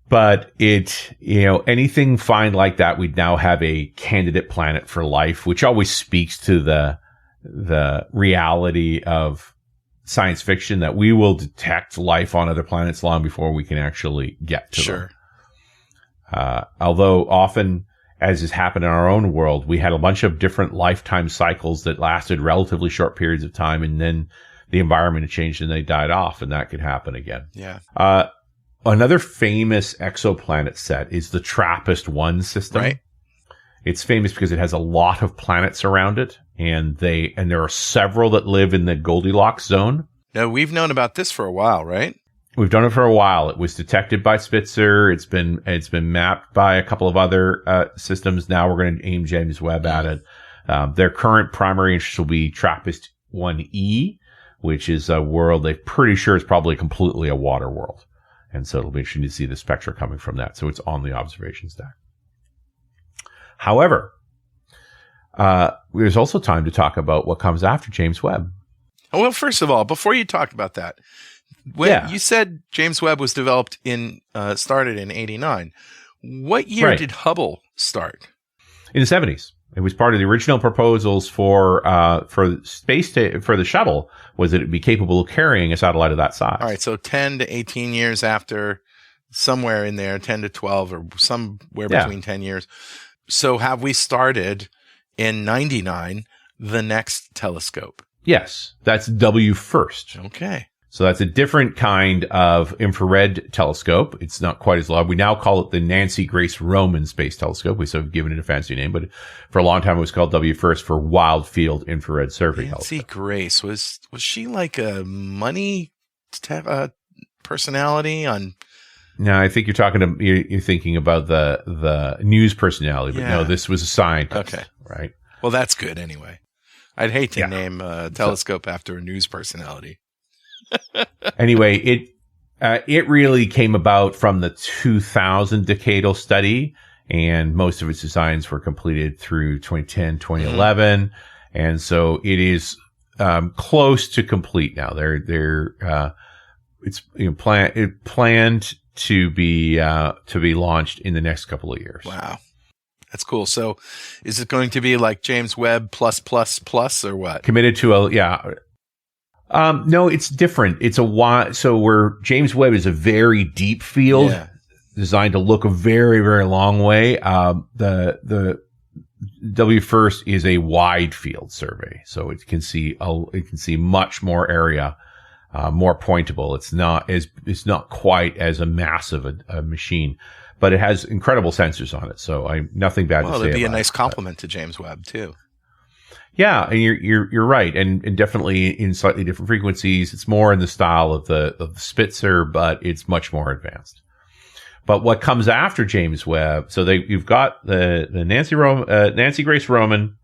But anything find like that, we'd now have a candidate planet for life, which always speaks to the reality of science fiction that we will detect life on other planets long before we can actually get to them. Although often, as has happened in our own world, we had a bunch of different lifetime cycles that lasted relatively short periods of time, and then the environment had changed and they died off, and that could happen again. Yeah. Another famous exoplanet set is the TRAPPIST-1 system. Right. It's famous because it has a lot of planets around it, and there are several that live in the Goldilocks zone. Now, we've known about this for a while, right? We've done it for a while. It was detected by Spitzer. It's been mapped by a couple of other systems. Now we're going to aim James Webb at it. Their current primary interest will be TRAPPIST-1e, which is a world they're pretty sure is probably completely a water world. And so it'll be interesting to see the spectra coming from that. So it's on the observation stack. However, there's also time to talk about what comes after James Webb. Well, first of all, before you talk about that, you said James Webb was developed started in 1989. What year did Hubble start? In the 70s. It was part of the original proposals for the shuttle, was that it'd be capable of carrying a satellite of that size. All right, so 10 to 18 years after, somewhere in there, 10 to 12 or somewhere between 10 years. So have we started in 99 the next telescope? Yes, that's W first. Okay. So that's a different kind of infrared telescope. It's not quite as large. We now call it the Nancy Grace Roman Space Telescope. We sort of given it a fancy name, but for a long time it was called W first for Wide Field Infrared Survey Nancy Telescope. Grace, was she like a money personality on? No, I think you're thinking about the news personality, but no, this was a scientist. Okay. Right. Well, that's good anyway. I'd hate to name a telescope after a news personality. Anyway, it really came about from the 2000 decadal study, and most of its designs were completed through 2010, 2011, and so it is close to complete now. It's planned to be launched in the next couple of years. Wow. That's cool. So is it going to be like James Webb plus or what? Committed to no, it's different. It's where James Webb is a very deep field designed to look a very, very long way. The W first is a wide field survey. So it can see much more area, more pointable. It's not quite as a massive a machine, but it has incredible sensors on it. So nothing bad to say about it. Well, it'd be a nice compliment to James Webb too. Yeah, and you're right, and definitely in slightly different frequencies. It's more in the style of the Spitzer, but it's much more advanced. But what comes after James Webb? So you've got the Nancy Grace Roman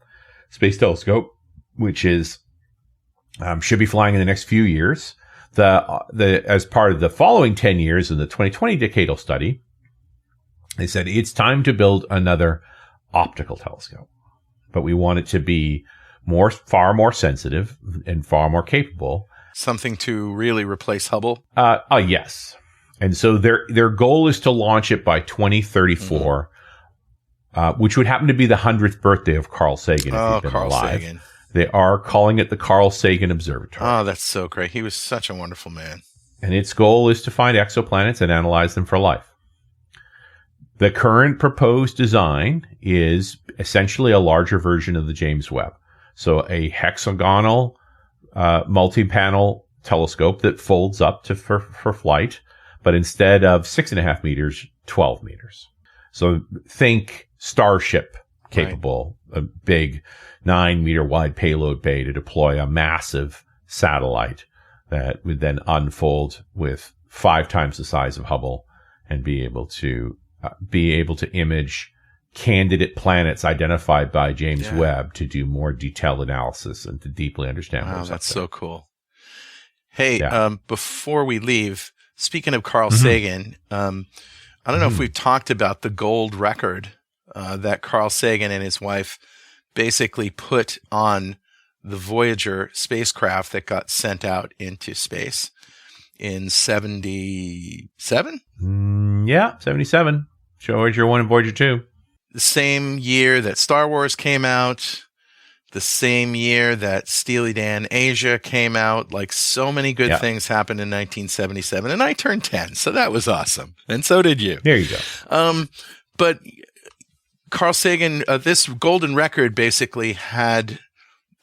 Space Telescope, which is should be flying in the next few years. As part of the following 10 years in the 2020 decadal study, they said it's time to build another optical telescope, but we want it to be far more sensitive and far more capable. Something to really replace Hubble? Yes. And so their goal is to launch it by 2034, which would happen to be the 100th birthday of Carl Sagan. If he'd been Carl alive. Sagan. They are calling it the Carl Sagan Observatory. Oh, that's so great. He was such a wonderful man. And its goal is to find exoplanets and analyze them for life. The current proposed design is essentially a larger version of the James Webb. So a hexagonal multi-panel telescope that folds up for flight, but instead of 6.5 meters, 12 meters. So think Starship capable, a big 9-meter wide payload bay to deploy a massive satellite that would then unfold with 5 times the size of Hubble and be able to image candidate planets identified by James Webb to do more detailed analysis and to deeply understand what's up there. That's so cool. Hey, before we leave, speaking of Carl Sagan, I don't know if we've talked about the gold record that Carl Sagan and his wife basically put on the Voyager spacecraft that got sent out into space in 77? 77. Voyager 1 and Voyager 2. The same year that Star Wars came out, the same year that Steely Dan Asia came out. Like, so many good things happened in 1977. And I turned 10, so that was awesome. And so did you. There you go. But Carl Sagan, this golden record basically had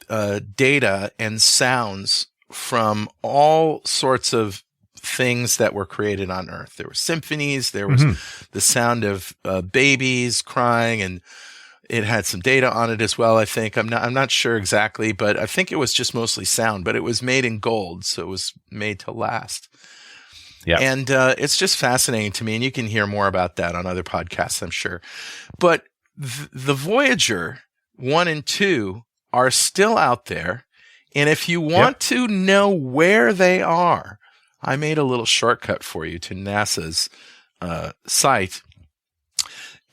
data and sounds from all sorts of things that were created on Earth. There were symphonies, there was the sound of babies crying, and it had some data on it as well, I think. I'm not sure exactly, but I think it was just mostly sound, but it was made in gold, so it was made to last. Yeah. And it's just fascinating to me, and you can hear more about that on other podcasts, I'm sure. But the Voyager 1 and 2 are still out there, and if you want to know where they are, I made a little shortcut for you to NASA's site.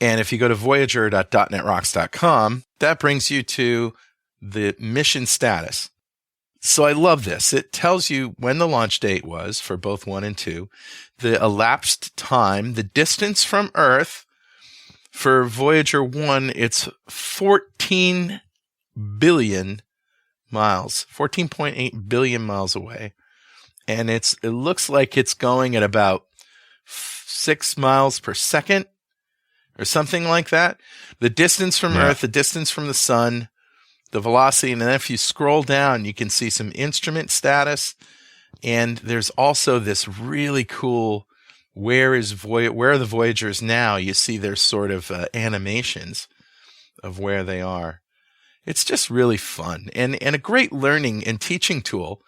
And if you go to voyager.netrocks.com, that brings you to the mission status. So I love this. It tells you when the launch date was for both 1 and 2, the elapsed time, the distance from Earth For Voyager 1, it's 14 billion miles, 14.8 billion miles away. And it looks like it's going at about 6 miles per second or something like that. The distance from Earth, the distance from the sun, the velocity. And then if you scroll down, you can see some instrument status. And there's also this really cool, where are the Voyagers now? You see their sort of animations of where they are. It's just really fun and a great learning and teaching tool.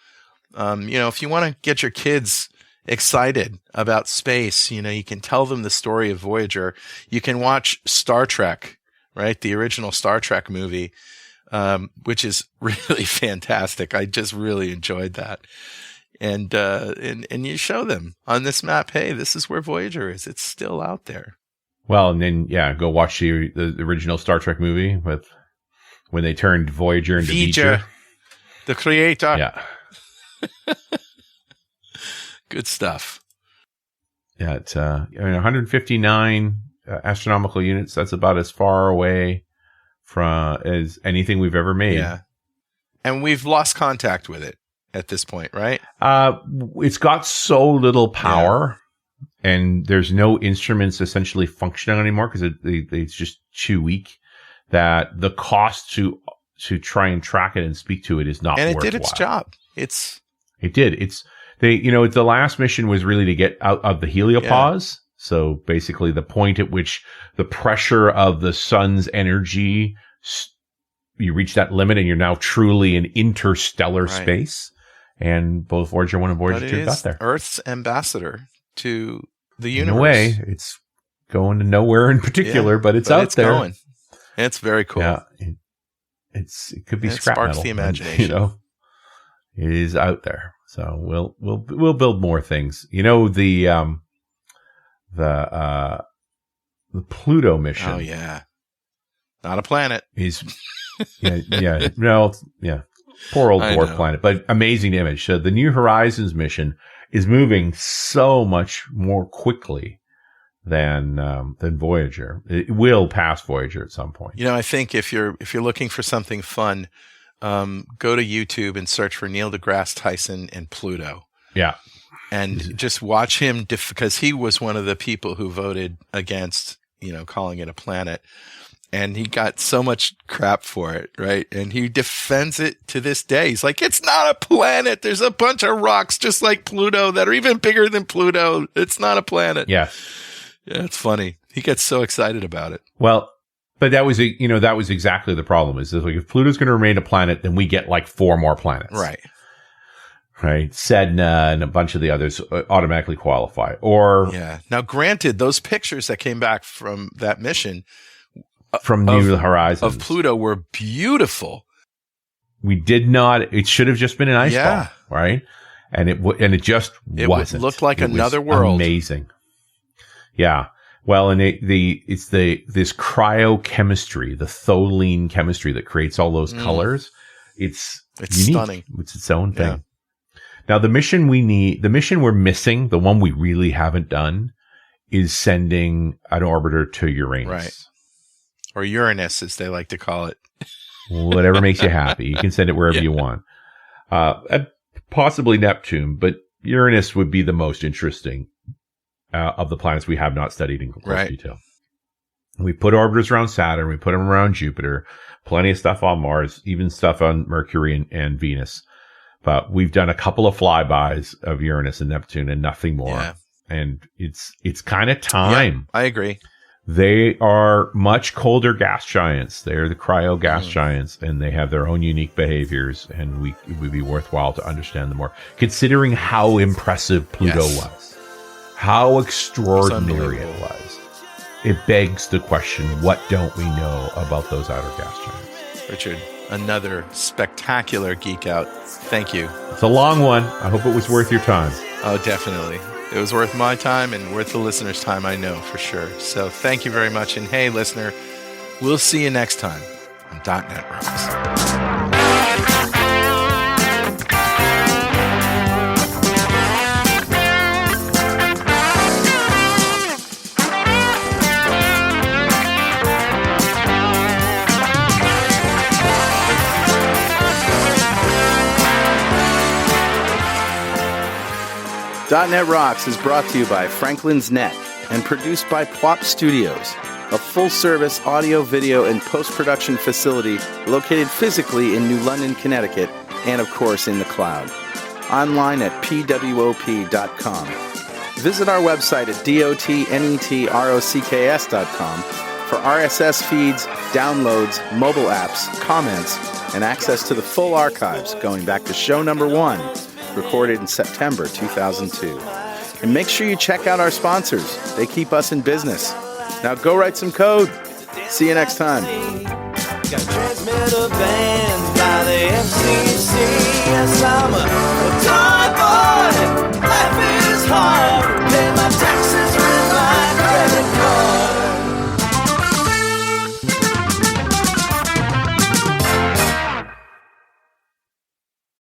If you want to get your kids excited about space, you can tell them the story of Voyager. You can watch Star Trek, right? The original Star Trek movie, which is really fantastic. I just really enjoyed that. And you show them on this map, hey, this is where Voyager is. It's still out there. Well, and then, go watch the original Star Trek movie with when they turned Voyager into V'Ger. The creator. Yeah. Good stuff. Yeah, it's 159 astronomical units. That's about as far away from as anything we've ever made. Yeah. And we've lost contact with it at this point, right? It's got so little power, and there's no instruments essentially functioning anymore because it's just too weak, that the cost to try and track it and speak to it is not worthwhile. And it did its job. It did. The last mission was really to get out of the heliopause. Yeah. So basically the point at which the pressure of the sun's energy, you reach that limit and you're now truly in interstellar space. And both Voyager 1 and Voyager 2 got there. Earth's ambassador to the universe. In a way, it's going to nowhere in particular, but it's out there. Going. It's very cool. Yeah. It could be scrap metal. It sparks the imagination. It is out there. So we'll build more things. The Pluto mission. Oh yeah. Not a planet. Poor old dwarf planet, but amazing image. So the New Horizons mission is moving so much more quickly than Voyager. It will pass Voyager at some point. I think if you're looking for something fun, go to YouTube and search for Neil deGrasse Tyson and Pluto. Yeah. And just watch him because he was one of the people who voted against, calling it a planet. And he got so much crap for it, right? And he defends it to this day. He's like, it's not a planet. There's a bunch of rocks just like Pluto that are even bigger than Pluto. It's not a planet. Yeah. Yeah, it's funny. He gets so excited about it. Well, but that was exactly the problem. Is like if Pluto's going to remain a planet, then we get like 4 more planets. Right. Right. Sedna and a bunch of the others automatically qualify. Or Now, granted, those pictures that came back from that mission from New Horizons of Pluto were beautiful. We did not. It should have just been an ice ball, right? And it just wasn't. It looked like another world. Amazing. Yeah. Well, and it's this cryochemistry, the tholene chemistry that creates all those colors. It's unique. Stunning. It's its own thing. Yeah. Now, the mission we're missing, the one we really haven't done, is sending an orbiter to Uranus. Right. Or Uranus, as they like to call it. Whatever makes you happy. You can send it wherever you want. Possibly Neptune, but Uranus would be the most interesting of the planets we have not studied in close detail. We put orbiters around Saturn. We put them around Jupiter. Plenty of stuff on Mars, even stuff on Mercury and Venus. But we've done a couple of flybys of Uranus and Neptune and nothing more. Yeah. And it's kind of time. Yeah, I agree. They are much colder gas giants. They're the cryo gas giants, and they have their own unique behaviors, and it would be worthwhile to understand them more, considering how impressive Pluto was, how extraordinary it was. It begs the question, what don't we know about those outer gas giants? Richard, another spectacular Geek Out. Thank you. It's a long one. I hope it was worth your time. Oh, definitely. It was worth my time and worth the listeners' time, I know for sure. So thank you very much. And hey, listener, we'll see you next time on .NET Rocks. .NET Rocks is brought to you by Franklin's Net and produced by Pwop Studios, a full-service audio, video, and post-production facility located physically in New London, Connecticut, and of course in the cloud. Online at pwop.com. Visit our website at dotnetrocks.com for RSS feeds, downloads, mobile apps, comments, and access to the full archives going back to show number 1, recorded in September 2002. And make sure you check out our sponsors. They keep us in business. Now go write some code. See you next time. Got transmitter banned by the FCC. Yes, I'm a type of